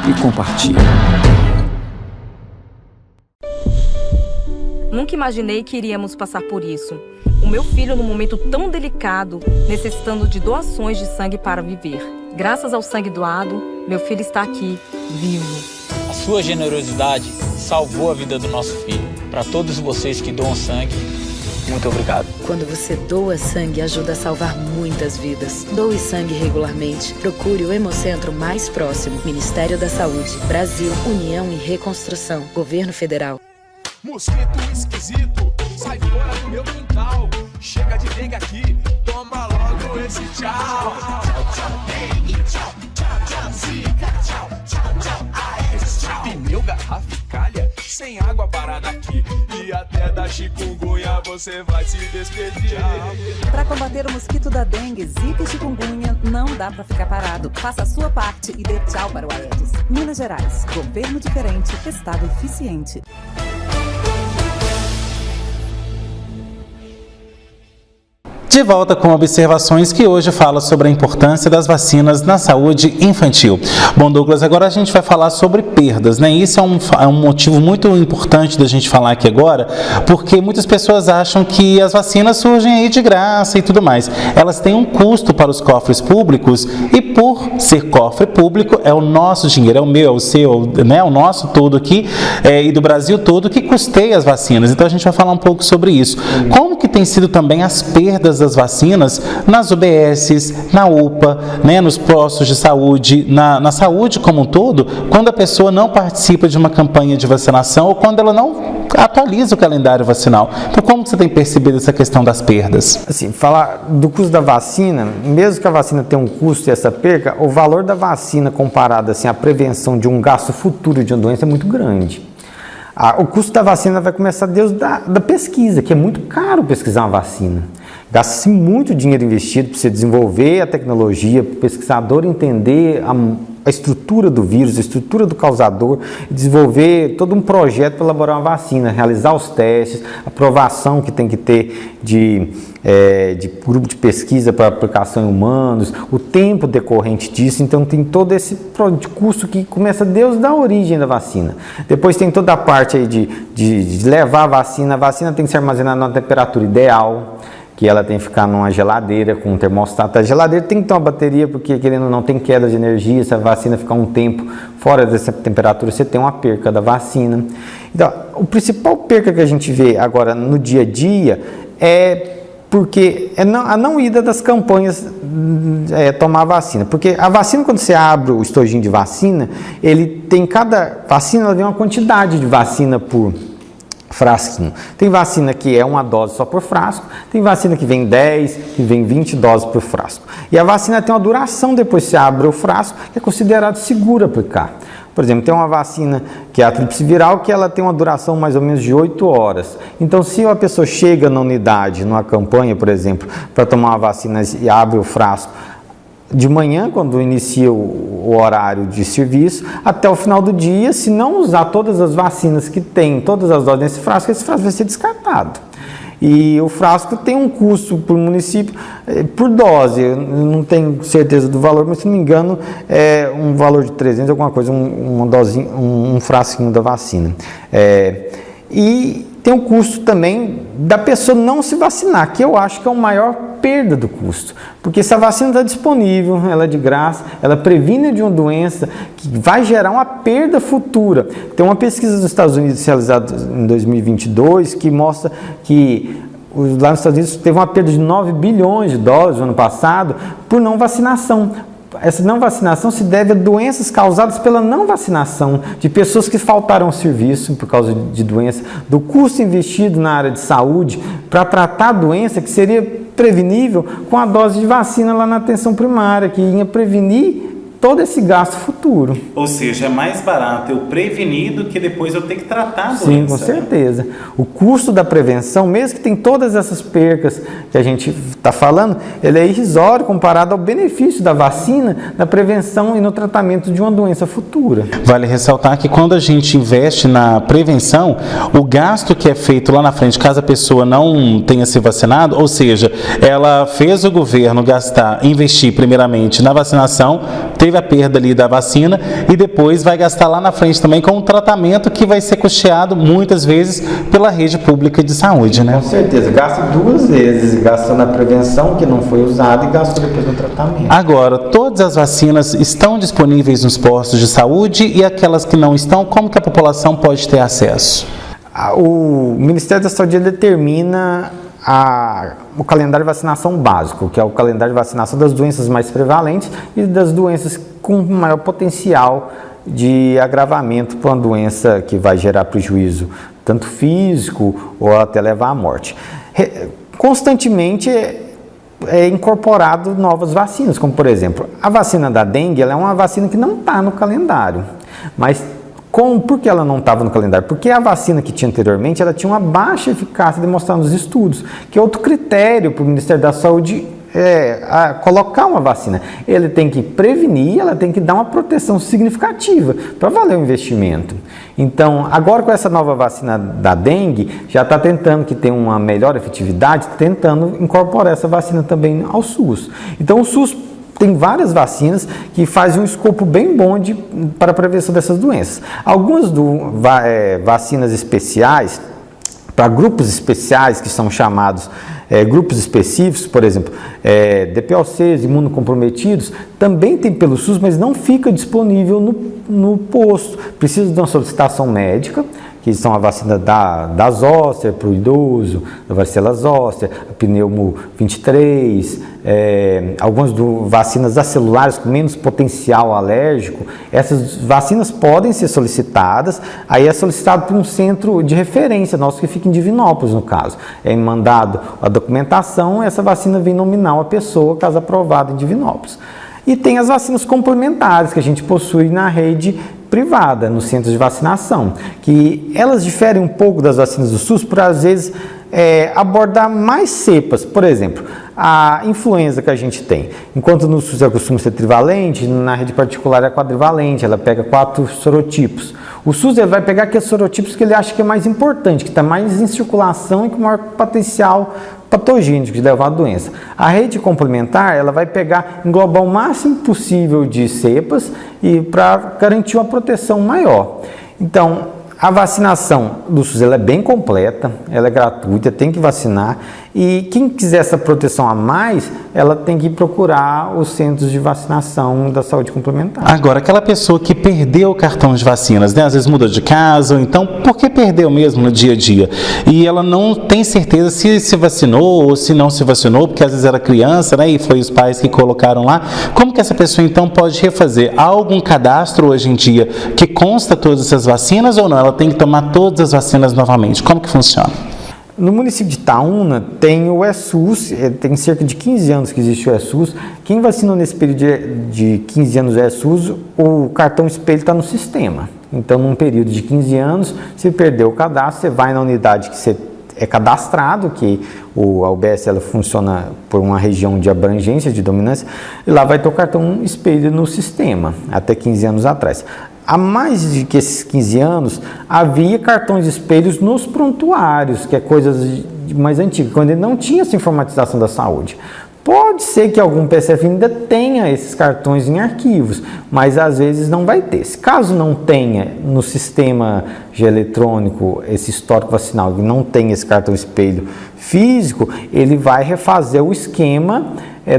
Speaker 4: e compartilhe.
Speaker 5: Nunca imaginei que iríamos passar por isso. O meu filho, num momento tão delicado, necessitando de doações de sangue para viver. Graças ao sangue doado, meu filho está aqui, vivo.
Speaker 6: A sua generosidade salvou a vida do nosso filho. Para todos vocês que doam sangue, Muito obrigado.
Speaker 7: Quando você doa sangue, ajuda a salvar muitas vidas. Doe sangue regularmente. Procure o Hemocentro mais próximo. Ministério da Saúde, Brasil, União e Reconstrução, Governo Federal.
Speaker 9: Mosquito esquisito, sai fora do meu quintal. Chega de dengue aqui, toma logo esse tchau. Tchau, tchau, dengue, tchau, tchau, tchau, zika, tchau, tchau, tchau, aedes, tchau. Pneu, garrafa e calha, sem água parada aqui. E até da chikungunya você vai se despedir.
Speaker 10: Para combater o mosquito da dengue, zika e chikungunya, não dá para ficar parado. Faça a sua parte e dê tchau para o Aedes. Minas Gerais, governo diferente, estado eficiente.
Speaker 1: De volta com observações que hoje fala sobre a importância das vacinas na saúde infantil. Bom, Douglas, agora a gente vai falar sobre perdas, né? Isso é um motivo muito importante da gente falar aqui agora, porque muitas pessoas acham que as vacinas surgem aí de graça e tudo mais. Elas têm um custo para os cofres públicos e por ser cofre público, é o nosso dinheiro, é o meu, é o seu, né? O nosso todo aqui e do Brasil todo que custeia as vacinas. Então a gente vai falar um pouco sobre isso. Como que tem sido também as perdas das vacinas nas UBSs, na UPA, né, nos postos de saúde, na saúde como um todo, quando a pessoa não participa de uma campanha de vacinação ou quando ela não atualiza o calendário vacinal. Então, como você tem percebido essa questão das perdas?
Speaker 2: Assim, falar do custo da vacina, mesmo que a vacina tenha um custo e essa perca, o valor da vacina comparado assim, à prevenção de um gasto futuro de uma doença é muito grande. O custo da vacina vai começar desde da pesquisa, que é muito caro pesquisar uma vacina. Gasta-se muito dinheiro investido para você desenvolver a tecnologia, para o pesquisador entender a estrutura do vírus, a estrutura do causador, e desenvolver todo um projeto para elaborar uma vacina, realizar os testes, a aprovação que tem que ter de grupo de pesquisa para aplicação em humanos, o tempo decorrente disso. Então tem todo esse custo que começa desde a origem da vacina. Depois tem toda a parte aí de levar a vacina tem que ser armazenada numa temperatura ideal, que ela tem que ficar numa geladeira com um termostato. A geladeira tem que ter uma bateria, porque querendo ou não tem queda de energia, se a vacina ficar um tempo fora dessa temperatura, você tem uma perca da vacina. Então, o principal perca que a gente vê agora no dia a dia é porque a não ida das campanhas tomar a vacina. Porque a vacina, quando você abre o estojinho de vacina, cada vacina ela vem uma quantidade de vacina por frasquinho. Tem vacina que é uma dose só por frasco, tem vacina que vem 10, que vem 20 doses por frasco. E a vacina tem uma duração depois que você abre o frasco, que é considerado segura aplicar. Por exemplo, tem uma vacina que é a tríplice viral, que ela tem uma duração mais ou menos de 8 horas. Então, se uma pessoa chega na unidade, numa campanha, por exemplo, para tomar uma vacina e abre o frasco, de manhã, quando inicia o horário de serviço, até o final do dia, se não usar todas as vacinas que tem, todas as doses nesse frasco, esse frasco vai ser descartado. E o frasco tem um custo por município, por dose, eu não tenho certeza do valor, mas se não me engano é um valor de 300, alguma coisa, um frasquinho da vacina. E tem o custo também da pessoa não se vacinar, que eu acho que é a maior perda do custo. Porque se a vacina está disponível, ela é de graça, ela previne de uma doença que vai gerar uma perda futura. Tem uma pesquisa dos Estados Unidos realizada em 2022 que mostra que lá nos Estados Unidos teve uma perda de 9 bilhões de dólares no ano passado por não vacinação. Essa não vacinação se deve a doenças causadas pela não vacinação, de pessoas que faltaram ao serviço por causa de doença, do custo investido na área de saúde para tratar a doença que seria prevenível com a dose de vacina lá na atenção primária, que ia prevenir todo esse gasto futuro.
Speaker 1: Ou seja, é mais barato eu prevenir do que depois eu ter que tratar a doença.
Speaker 2: Sim, com certeza. O custo da prevenção, mesmo que tem todas essas percas que a gente está falando, ele é irrisório comparado ao benefício da vacina, da prevenção e no tratamento de uma doença futura.
Speaker 1: Vale ressaltar que quando a gente investe na prevenção, o gasto que é feito lá na frente, caso a pessoa não tenha se vacinado, ou seja, ela fez o governo investir primeiramente na vacinação, teve a perda ali da vacina e depois vai gastar lá na frente também com um tratamento que vai ser custeado muitas vezes pela rede pública de saúde, né?
Speaker 2: Com certeza, gasta duas vezes, gasta na prevenção que não foi usada e gasta depois no tratamento.
Speaker 1: Agora, todas as vacinas estão disponíveis nos postos de saúde e aquelas que não estão, como que a população pode ter acesso?
Speaker 2: O Ministério da Saúde determina o calendário de vacinação básico, que é o calendário de vacinação das doenças mais prevalentes e das doenças com maior potencial de agravamento para uma doença que vai gerar prejuízo tanto físico ou até levar à morte. Constantemente é incorporado novas vacinas, como por exemplo, a vacina da dengue, ela é uma vacina que não está no calendário, mas por que ela não estava no calendário? Porque a vacina que tinha anteriormente, ela tinha uma baixa eficácia demonstrada nos estudos, que é outro critério para o Ministério da Saúde colocar uma vacina. Ele tem que prevenir, ela tem que dar uma proteção significativa para valer o investimento. Então, agora com essa nova vacina da dengue, já está tentando que tenha uma melhor efetividade, tentando incorporar essa vacina também ao SUS. Então, o SUS tem várias vacinas que fazem um escopo bem bom para a prevenção dessas doenças. Algumas vacinas especiais, para grupos especiais que são chamados grupos específicos, por exemplo, DPOCs, imunocomprometidos, também tem pelo SUS, mas não fica disponível no posto. Precisa de uma solicitação médica, que são a vacina da zoster para o idoso, da varicela zoster, a pneumo 23, algumas vacinas acelulares com menos potencial alérgico. Essas vacinas podem ser solicitadas, aí é solicitado por um centro de referência nosso que fica em Divinópolis, no caso. É mandado a documentação, essa vacina vem nominal à pessoa, caso aprovada em Divinópolis. E tem as vacinas complementares que a gente possui na rede privada, nos centros de vacinação, que elas diferem um pouco das vacinas do SUS por, às vezes, abordar mais cepas. Por exemplo, a influenza que a gente tem, enquanto no SUS ela costuma ser trivalente, na rede particular é quadrivalente, ela pega 4 sorotipos. O SUS ele vai pegar aqueles sorotipos que ele acha que é mais importante, que está mais em circulação e com maior potencial patogênico de levar a doença. A rede complementar, ela vai englobar o máximo possível de cepas e para garantir uma proteção maior. Então, a vacinação do SUS ela é bem completa, ela é gratuita, tem que vacinar e quem quiser essa proteção a mais, ela tem que procurar os centros de vacinação da saúde complementar.
Speaker 1: Agora, aquela pessoa que perdeu o cartão de vacinas, né? Às vezes muda de casa, ou então porque perdeu mesmo no dia a dia e ela não tem certeza se vacinou ou se não se vacinou, porque às vezes era criança, né? E foi os pais que colocaram lá. Como que essa pessoa então pode refazer? Há algum cadastro hoje em dia que consta todas essas vacinas ou não? Ela tem que tomar todas as vacinas novamente. Como que funciona?
Speaker 2: No município de Itaúna tem o ESUS, tem cerca de 15 anos que existe o ESUS. Quem vacinou nesse período de 15 anos o ESUS, o cartão espelho está no sistema. Então, num período de 15 anos, se perdeu o cadastro, você vai na unidade que você é cadastrado, que a UBS ela funciona por uma região de abrangência, de dominância, e lá vai ter o cartão espelho no sistema, até 15 anos atrás. Há mais de que esses 15 anos, havia cartões espelhos nos prontuários, que é coisas mais antigas, quando ele não tinha essa informatização da saúde. Pode ser que algum PSF ainda tenha esses cartões em arquivos, mas às vezes não vai ter. Se caso não tenha no sistema eletrônico esse histórico vacinal, e não tenha esse cartão espelho físico, ele vai refazer o esquema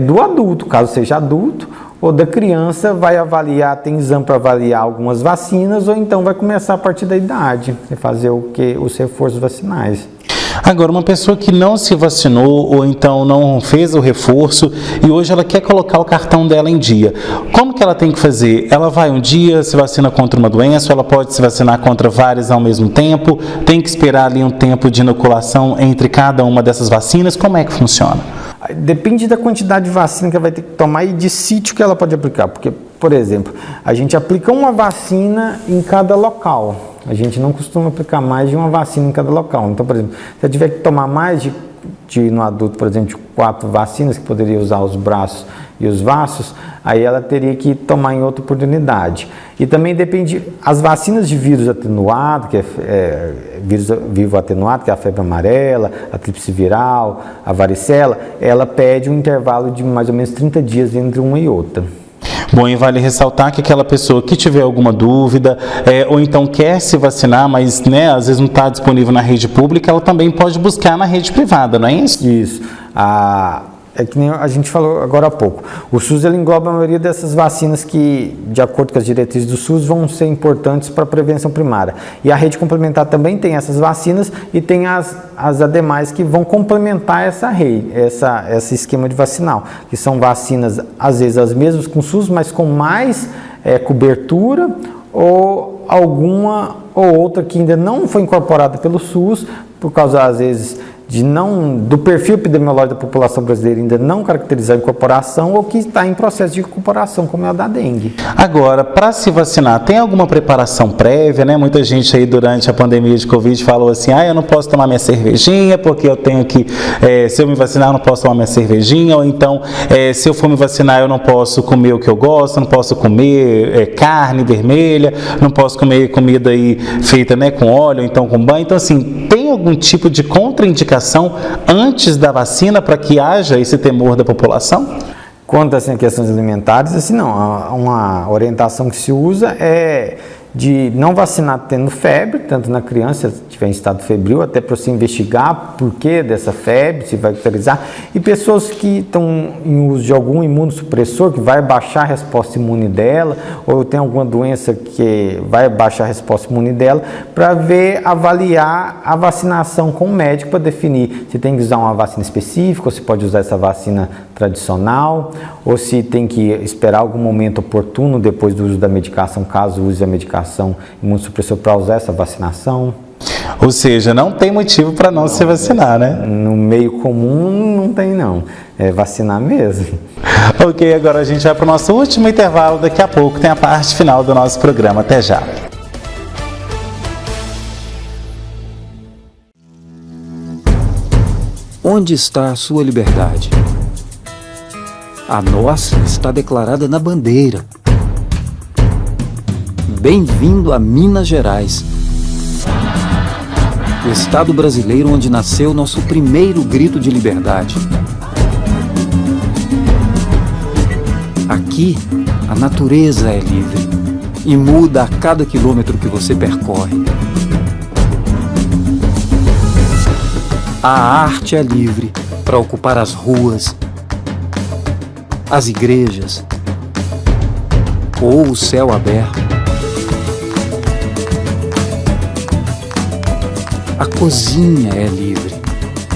Speaker 2: do adulto, caso seja adulto, ou da criança, vai avaliar, tem exame para avaliar algumas vacinas, ou então vai começar a partir da idade, fazer os reforços vacinais.
Speaker 1: Agora, uma pessoa que não se vacinou ou então não fez o reforço e hoje ela quer colocar o cartão dela em dia, como que ela tem que fazer? Ela vai um dia, se vacina contra uma doença, ou ela pode se vacinar contra várias ao mesmo tempo? Tem que esperar ali um tempo de inoculação entre cada uma dessas vacinas? Como é que funciona?
Speaker 2: Depende da quantidade de vacina que ela vai ter que tomar e de sítio que ela pode aplicar, porque, por exemplo, a gente aplica uma vacina em cada local. A gente não costuma aplicar mais de uma vacina em cada local. Então, por exemplo, se eu tiver que tomar mais no adulto, por exemplo, de 4 vacinas, que poderia usar os braços e os vasos, aí ela teria que tomar em outra oportunidade. E também depende, as vacinas de vírus atenuado, que é vírus vivo atenuado, que é a febre amarela, a tríplice viral, a varicela, ela pede um intervalo de mais ou menos 30 dias entre uma e outra.
Speaker 1: Bom, e vale ressaltar que aquela pessoa que tiver alguma dúvida ou então quer se vacinar, mas às vezes não está disponível na rede pública, ela também pode buscar na rede privada, não é isso?
Speaker 2: Isso. É que nem a gente falou agora há pouco. O SUS ele engloba a maioria dessas vacinas que, de acordo com as diretrizes do SUS, vão ser importantes para a prevenção primária. E a rede complementar também tem essas vacinas e tem as ademais que vão complementar essa rede, esse esquema de vacinal, que são vacinas, às vezes, as mesmas com o SUS, mas com mais cobertura ou alguma ou outra que ainda não foi incorporada pelo SUS, por causa, às vezes, do perfil epidemiológico da população brasileira ainda não caracterizar a incorporação ou que está em processo de incorporação, como é a da dengue.
Speaker 1: Agora, para se vacinar, tem alguma preparação prévia, né? Muita gente aí durante a pandemia de Covid falou assim, eu não posso tomar minha cervejinha porque eu tenho que, se eu me vacinar eu não posso tomar minha cervejinha, ou então, se eu for me vacinar eu não posso comer o que eu gosto, não posso comer carne vermelha, não posso comer comida aí feita, né, com óleo, então com banho. Então, assim, tem algum tipo de contraindicação antes da vacina para que haja esse temor da população?
Speaker 2: Quanto assim, a questões alimentares, assim, não. Uma orientação que se usa é de não vacinar tendo febre, tanto na criança, se tiver em estado febril, até para você investigar por que dessa febre, se vai caracterizar, e pessoas que estão em uso de algum imunossupressor, que vai baixar a resposta imune dela, ou tem alguma doença que vai baixar a resposta imune dela, para avaliar a vacinação com o médico, para definir se tem que usar uma vacina específica, ou se pode usar essa vacina tradicional, ou se tem que esperar algum momento oportuno depois do uso da medicação, caso use a medicação imunossupressor para usar essa vacinação.
Speaker 1: Ou seja, não tem motivo para não se vacinar, né?
Speaker 2: No meio comum não tem não, é vacinar mesmo.
Speaker 1: Ok, agora a gente vai para o nosso último intervalo, daqui a pouco tem a parte final do nosso programa, até já.
Speaker 4: Onde está a sua liberdade? A nossa está declarada na bandeira. Bem-vindo a Minas Gerais, o estado brasileiro onde nasceu nosso primeiro grito de liberdade. Aqui, a natureza é livre e muda a cada quilômetro que você percorre. A arte é livre para ocupar as ruas, as igrejas ou o céu aberto. A cozinha é livre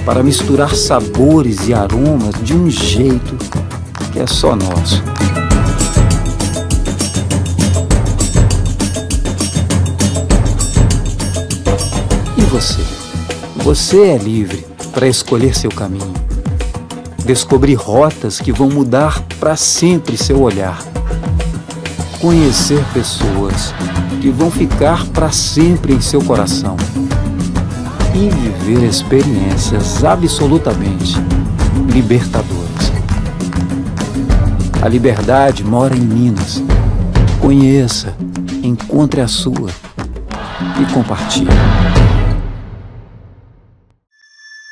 Speaker 4: para misturar sabores e aromas de um jeito que é só nosso. E você? Você é livre para escolher seu caminho, descobrir rotas que vão mudar para sempre seu olhar, conhecer pessoas que vão ficar para sempre em seu coração e viver experiências absolutamente libertadoras. A liberdade mora em Minas. Conheça, encontre a sua e compartilhe.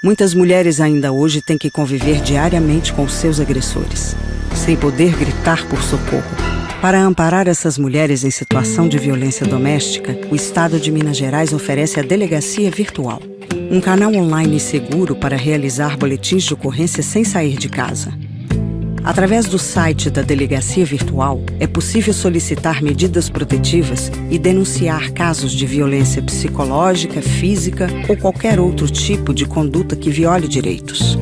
Speaker 8: Muitas mulheres ainda hoje têm que conviver diariamente com seus agressores, sem poder gritar por socorro. Para amparar essas mulheres em situação de violência doméstica, o Estado de Minas Gerais oferece a Delegacia Virtual, um canal online seguro para realizar boletins de ocorrência sem sair de casa. Através do site da Delegacia Virtual, é possível solicitar medidas protetivas e denunciar casos de violência psicológica, física ou qualquer outro tipo de conduta que viole direitos.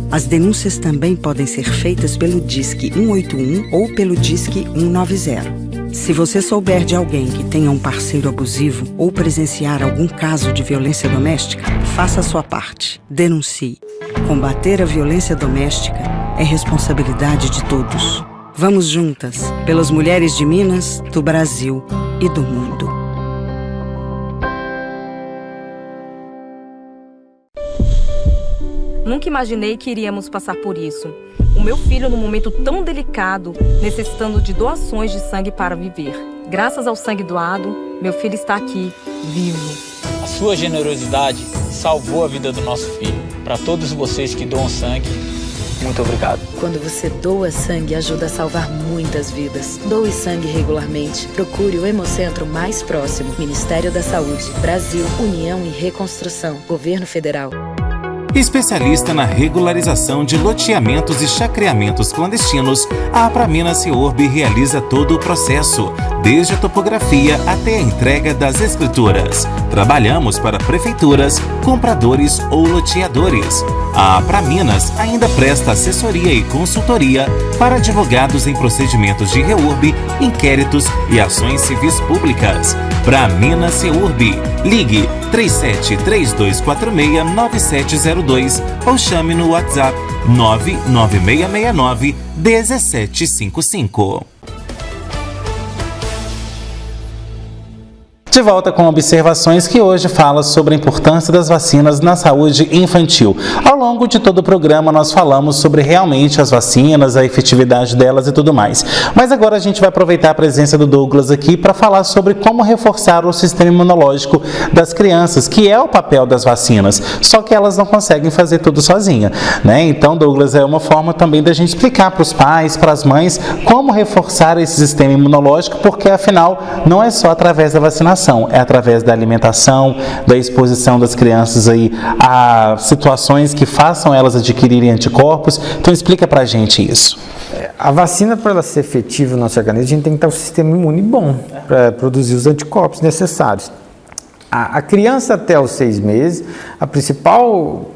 Speaker 8: As denúncias também podem ser feitas pelo Disque 181 ou pelo Disque 190. Se você souber de alguém que tenha um parceiro abusivo ou presenciar algum caso de violência doméstica, faça a sua parte. Denuncie. Combater a violência doméstica é responsabilidade de todos. Vamos juntas, pelas mulheres de Minas, do Brasil e do mundo.
Speaker 5: Nunca imaginei que iríamos passar por isso. O meu filho, num momento tão delicado, necessitando de doações de sangue para viver. Graças ao sangue doado, meu filho está aqui, vivo.
Speaker 6: A sua generosidade salvou a vida do nosso filho. Para todos vocês que doam sangue, muito obrigado.
Speaker 7: Quando você doa sangue, ajuda a salvar muitas vidas. Doe sangue regularmente. Procure o Hemocentro mais próximo. Ministério da Saúde, Brasil, União e Reconstrução, Governo Federal.
Speaker 3: Especialista na regularização de loteamentos e chacreamentos clandestinos, a Apraminas Reurb realiza todo o processo, desde a topografia até a entrega das escrituras. Trabalhamos para prefeituras, compradores ou loteadores. A Apraminas ainda presta assessoria e consultoria para advogados em procedimentos de reurb, inquéritos e ações civis públicas. Apraminas Reurb. Ligue 3732469702 ou chame no WhatsApp 99669-1755.
Speaker 1: De volta com observações que hoje fala sobre a importância das vacinas na saúde infantil. Ao longo de todo o programa nós falamos sobre realmente as vacinas, a efetividade delas e tudo mais. Mas agora a gente vai aproveitar a presença do Douglas aqui para falar sobre como reforçar o sistema imunológico das crianças, que é o papel das vacinas, só que elas não conseguem fazer tudo sozinha, né? Então, Douglas, é uma forma também da gente explicar para os pais, para as mães, como reforçar esse sistema imunológico, porque afinal não é só através da vacinação, é através da alimentação, da exposição das crianças aí a situações que façam elas adquirirem anticorpos. Então explica pra gente isso.
Speaker 2: A vacina, para ela ser efetiva no nosso organismo, a gente tem que ter um sistema imune bom para produzir os anticorpos necessários. A criança até os 6 meses, a principal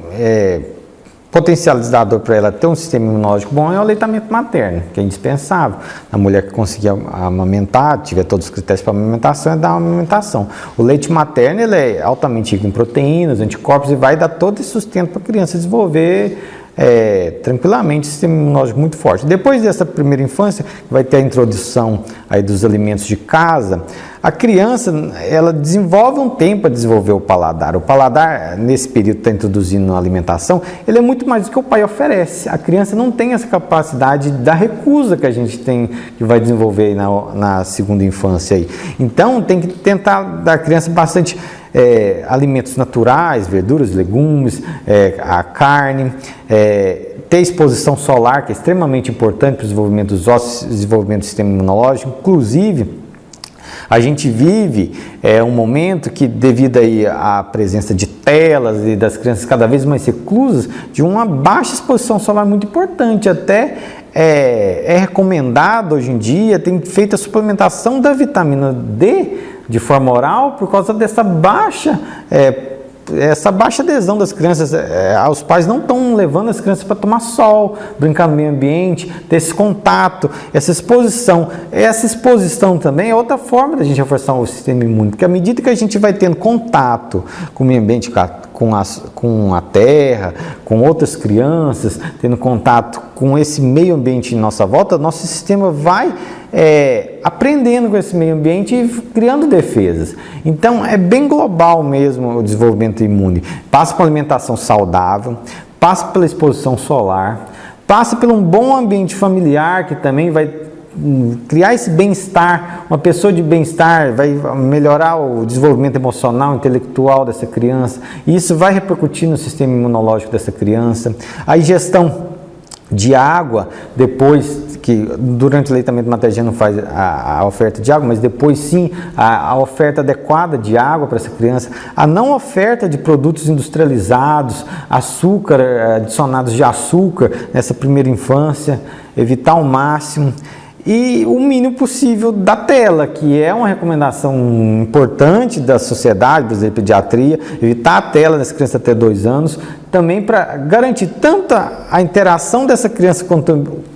Speaker 2: potencializador para ela ter um sistema imunológico bom é o aleitamento materno, que é indispensável. A mulher que conseguir amamentar, tiver todos os critérios para amamentação, é dar uma amamentação. O leite materno ele é altamente rico em proteínas, anticorpos e vai dar todo esse sustento para a criança desenvolver tranquilamente um sistema imunológico muito forte. Depois dessa primeira infância, vai ter a introdução aí dos alimentos de casa. A criança, ela desenvolve um tempo para desenvolver o paladar. O paladar, nesse período que está introduzindo a alimentação, ele é muito mais do que o pai oferece. A criança não tem essa capacidade da recusa que a gente tem, que vai desenvolver na segunda infância aí. Então, tem que tentar dar à criança bastante alimentos naturais, verduras, legumes, a carne, ter exposição solar, que é extremamente importante para o desenvolvimento dos ossos, desenvolvimento do sistema imunológico. Inclusive, a gente vive um momento que, devido aí à presença de telas e das crianças cada vez mais reclusas, de uma baixa exposição solar muito importante. Até é recomendado hoje em dia, tem feito a suplementação da vitamina D de forma oral por causa dessa baixa adesão das crianças. Os pais não estão levando as crianças para tomar sol, brincar no meio ambiente, ter esse contato, essa exposição. Essa exposição também é outra forma da gente reforçar o sistema imune, porque à medida que a gente vai tendo contato com o meio ambiente, com a terra, com outras crianças, tendo contato com esse meio ambiente em nossa volta, nosso sistema vai aprendendo com esse meio ambiente e criando defesas. Então, é bem global mesmo o desenvolvimento imune. Passa por alimentação saudável, passa pela exposição solar, passa por um bom ambiente familiar, que também vai criar esse bem-estar. Uma pessoa de bem-estar vai melhorar o desenvolvimento emocional, intelectual dessa criança, e isso vai repercutir no sistema imunológico dessa criança. A ingestão de água, depois que durante o aleitamento materno já não faz a oferta de água, mas depois sim a oferta adequada de água para essa criança, a não oferta de produtos industrializados, açúcar, adicionados de açúcar nessa primeira infância, evitar ao máximo. E o mínimo possível da tela, que é uma recomendação importante da Sociedade Brasileira de Pediatria, evitar a tela nessa criança até 2 anos, também para garantir tanto a interação dessa criança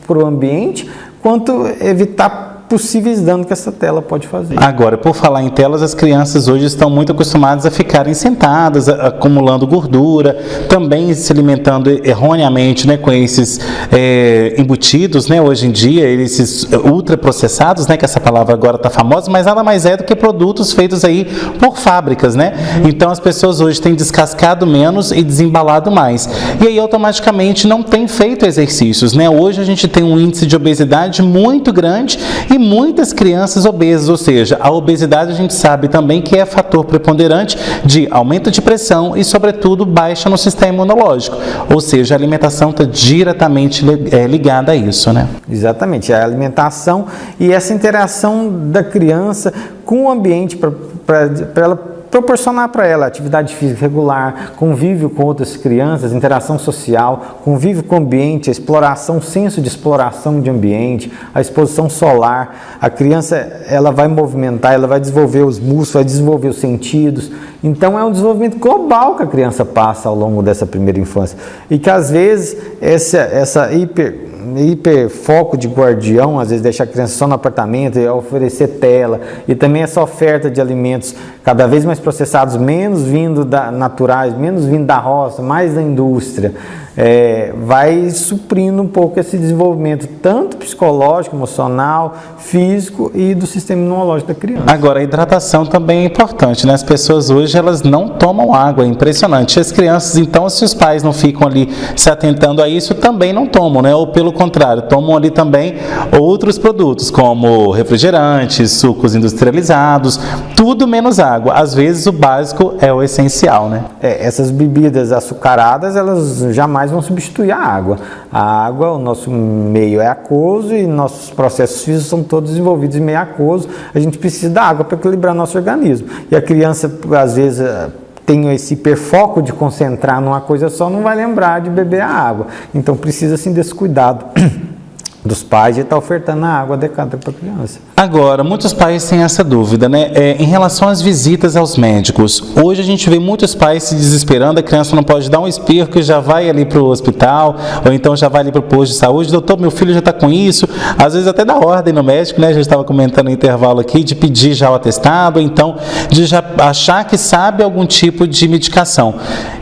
Speaker 2: para o ambiente, quanto evitar possíveis danos que essa tela pode fazer.
Speaker 1: Agora, por falar em telas, as crianças hoje estão muito acostumadas a ficarem sentadas, acumulando gordura, também se alimentando erroneamente, né, com esses embutidos, né, hoje em dia, esses ultraprocessados, né, que essa palavra agora está famosa, mas nada mais é do que produtos feitos aí por fábricas, né? Então as pessoas hoje têm descascado menos e desembalado mais. E aí automaticamente não têm feito exercícios, né? Hoje a gente tem um índice de obesidade muito grande e muitas crianças obesas, ou seja, a obesidade a gente sabe também que é fator preponderante de aumento de pressão e, sobretudo, baixa no sistema imunológico. Ou seja, a alimentação está diretamente ligada a isso, né?
Speaker 2: Exatamente, a alimentação e essa interação da criança com o ambiente para ela proporcionar para ela atividade física regular, convívio com outras crianças, interação social, convívio com o ambiente, a exploração, senso de exploração de ambiente, a exposição solar. A criança, ela vai movimentar, ela vai desenvolver os músculos, vai desenvolver os sentidos. Então é um desenvolvimento global que a criança passa ao longo dessa primeira infância e que às vezes essa hiperfoco de guardião, às vezes deixa a criança só no apartamento e oferecer tela, e também essa oferta de alimentos cada vez mais processados, menos vindo naturais, menos vindo da roça, mais da indústria, vai suprindo um pouco esse desenvolvimento tanto psicológico, emocional, físico e do sistema imunológico da criança.
Speaker 1: Agora, a hidratação também é importante, né? As pessoas hoje, elas não tomam água, é impressionante. As crianças, então, se os pais não ficam ali se atentando a isso, também não tomam, né? Ou pelo contrário, tomam ali também outros produtos, como refrigerantes, sucos industrializados, tudo menos água. Às vezes o básico é o essencial, né?
Speaker 2: Essas bebidas açucaradas, elas jamais vão substituir a água. A água, o nosso meio é aquoso e nossos processos físicos são todos desenvolvidos em meio aquoso. A gente precisa da água para equilibrar nosso organismo. E a criança, às vezes, tem esse hiperfoco de concentrar numa coisa só, não vai lembrar de beber a água. Então precisa, assim, desse cuidado dos pais de estar ofertando a água adequada para a criança.
Speaker 1: Agora, muitos pais têm essa dúvida, né? Em relação às visitas aos médicos. Hoje a gente vê muitos pais se desesperando, a criança não pode dar um espirro que já vai ali para o hospital, ou então já vai ali para o posto de saúde. Doutor, meu filho já está com isso. Às vezes até dá ordem no médico, né? A gente estava comentando no intervalo aqui, de pedir já o atestado, ou então de já achar que sabe algum tipo de medicação.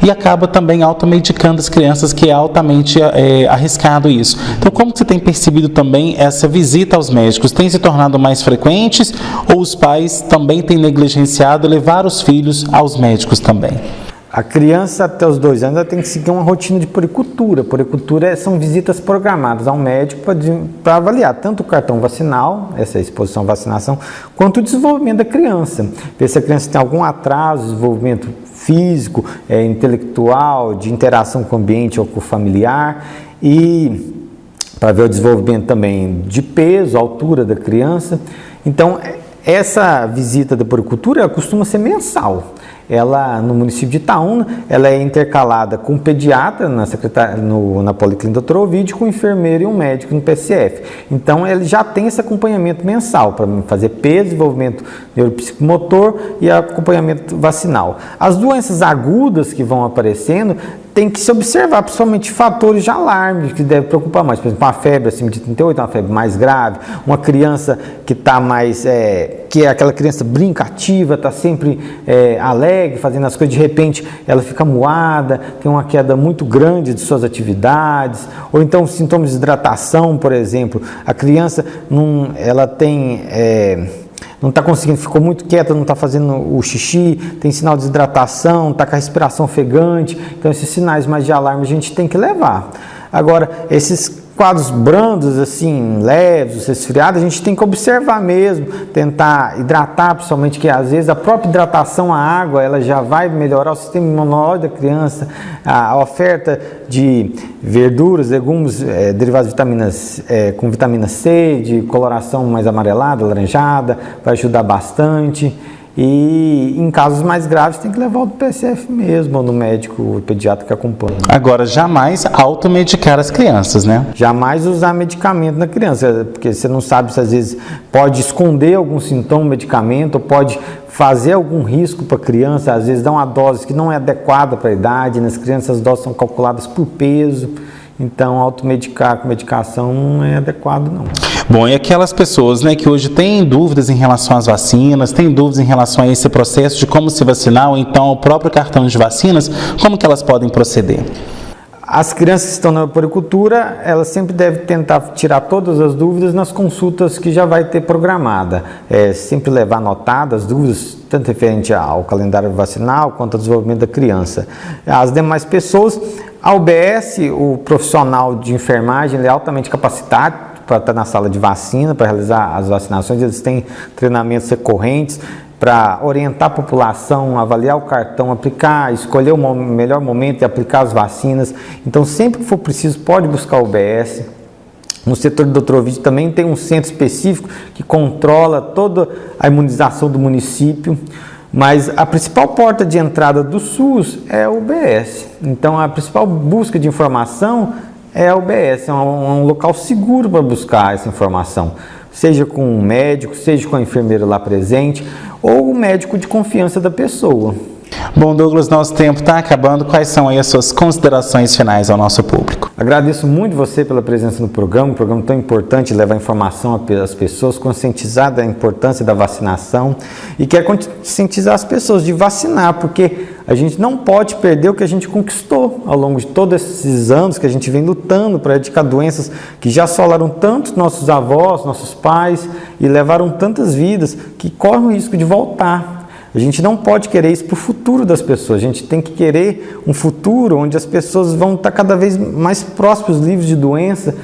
Speaker 1: E acaba também automedicando as crianças, que é altamente arriscado isso. Então, como que você tem percebido também essa visita aos médicos? Tem se tornado mais frequentes ou os pais também têm negligenciado levar os filhos aos médicos também?
Speaker 2: A criança até os 2 anos ela tem que seguir uma rotina de puericultura. Puericultura são visitas programadas ao médico para avaliar tanto o cartão vacinal, essa exposição à vacinação, quanto o desenvolvimento da criança. Ver se a criança tem algum atraso, desenvolvimento físico, intelectual, de interação com o ambiente ou com o familiar, e para ver o desenvolvimento também de peso, altura da criança. Então, essa visita da puericultura costuma ser mensal. Ela, no município de Itaúna, ela é intercalada com um pediatra na Policlínica Dr. Ovídio, com um enfermeiro e um médico no PSF. Então, ele já tem esse acompanhamento mensal para fazer peso, desenvolvimento neuropsicomotor e acompanhamento vacinal. As doenças agudas que vão aparecendo, tem que se observar, principalmente fatores de alarme que devem preocupar mais. Por exemplo, uma febre acima de 38, uma febre mais grave, uma criança que está mais, que é aquela criança brincativa, está sempre alegre, fazendo as coisas, de repente ela fica moada, tem uma queda muito grande de suas atividades, ou então sintomas de desidratação, por exemplo. A criança ela tem... não está conseguindo, ficou muito quieta, não está fazendo o xixi, tem sinal de desidratação, está com a respiração ofegante. Então, esses sinais mais de alarme a gente tem que levar. Agora, esses quadros brandos, assim, leves, resfriados, a gente tem que observar mesmo, tentar hidratar, principalmente, que às vezes a própria hidratação à água, ela já vai melhorar o sistema imunológico da criança, a oferta de verduras, legumes derivados de vitaminas, com vitamina C, de coloração mais amarelada, alaranjada, vai ajudar bastante. E em casos mais graves tem que levar ao PSF mesmo, ou no médico pediatra que acompanha.
Speaker 1: Agora, jamais automedicar as crianças, né?
Speaker 2: Jamais usar medicamento na criança, porque você não sabe se às vezes pode esconder algum sintoma, medicamento, ou pode fazer algum risco para a criança, às vezes dá uma dose que não é adequada para a idade. Nas crianças as doses são calculadas por peso. Então, automedicar com medicação não é adequado, não.
Speaker 1: Bom, e aquelas pessoas, né, que hoje têm dúvidas em relação às vacinas, têm dúvidas em relação a esse processo de como se vacinar, ou então o próprio cartão de vacinas, como que elas podem proceder?
Speaker 2: As crianças que estão na puericultura, elas sempre devem tentar tirar todas as dúvidas nas consultas que já vai ter programada. Sempre levar anotadas as dúvidas, tanto referente ao calendário vacinal, quanto ao desenvolvimento da criança. As demais pessoas, a UBS, o profissional de enfermagem, ele é altamente capacitado para estar na sala de vacina, para realizar as vacinações. Eles têm treinamentos recorrentes para orientar a população, avaliar o cartão, aplicar, escolher o melhor momento de aplicar as vacinas. Então, sempre que for preciso, pode buscar o UBS. No setor do Dr. Ovídio também tem um centro específico que controla toda a imunização do município. Mas a principal porta de entrada do SUS é o UBS. Então, a principal busca de informação é a UBS, é um local seguro para buscar essa informação. Seja com um médico, seja com a enfermeira lá presente, ou o médico de confiança da pessoa.
Speaker 1: Bom, Douglas, nosso tempo está acabando. Quais são aí as suas considerações finais ao nosso público?
Speaker 2: Agradeço muito você pela presença no programa, um programa tão importante, levar informação às pessoas, conscientizar da importância da vacinação e quer conscientizar as pessoas de vacinar, porque a gente não pode perder o que a gente conquistou ao longo de todos esses anos que a gente vem lutando para erradicar doenças que já assolaram tanto nossos avós, nossos pais e levaram tantas vidas que correm o risco de voltar. A gente não pode querer isso para o futuro das pessoas, a gente tem que querer um futuro onde as pessoas vão estar cada vez mais próximas, livres de doença,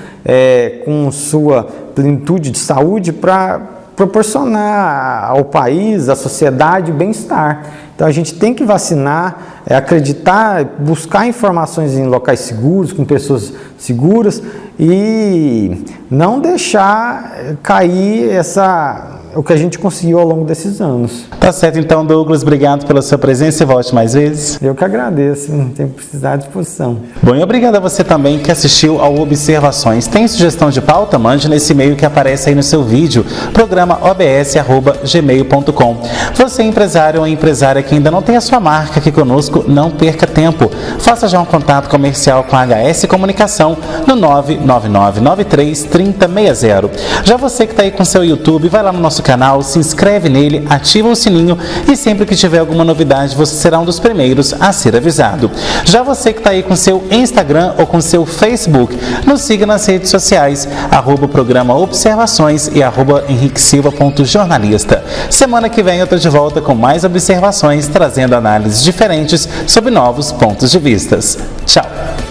Speaker 2: com sua plenitude de saúde para proporcionar ao país, à sociedade, bem-estar. Então a gente tem que vacinar, acreditar, buscar informações em locais seguros, com pessoas seguras e não deixar cair o que a gente conseguiu ao longo desses anos.
Speaker 1: Tá certo, então, Douglas, obrigado pela sua presença e volte mais vezes.
Speaker 2: Eu que agradeço, tem que precisar à disposição.
Speaker 1: Bom, e obrigado a você também que assistiu ao Observações. Tem sugestão de pauta? Mande nesse e-mail que aparece aí no seu vídeo, programa obs@gmail.com. Você, empresário ou empresária que ainda não tem a sua marca aqui conosco, não perca tempo. Faça já um contato comercial com a HS Comunicação no 999933060. Já você que está aí com seu YouTube, vai lá no nosso canal, se inscreve nele, ativa o sininho e sempre que tiver alguma novidade você será um dos primeiros a ser avisado. Já você que está aí com seu Instagram ou com seu Facebook, nos siga nas redes sociais, @programa Observações e @henriquesilva.jornalista. Semana que vem eu estou de volta com mais observações, trazendo análises diferentes sobre novos pontos de vista. Tchau!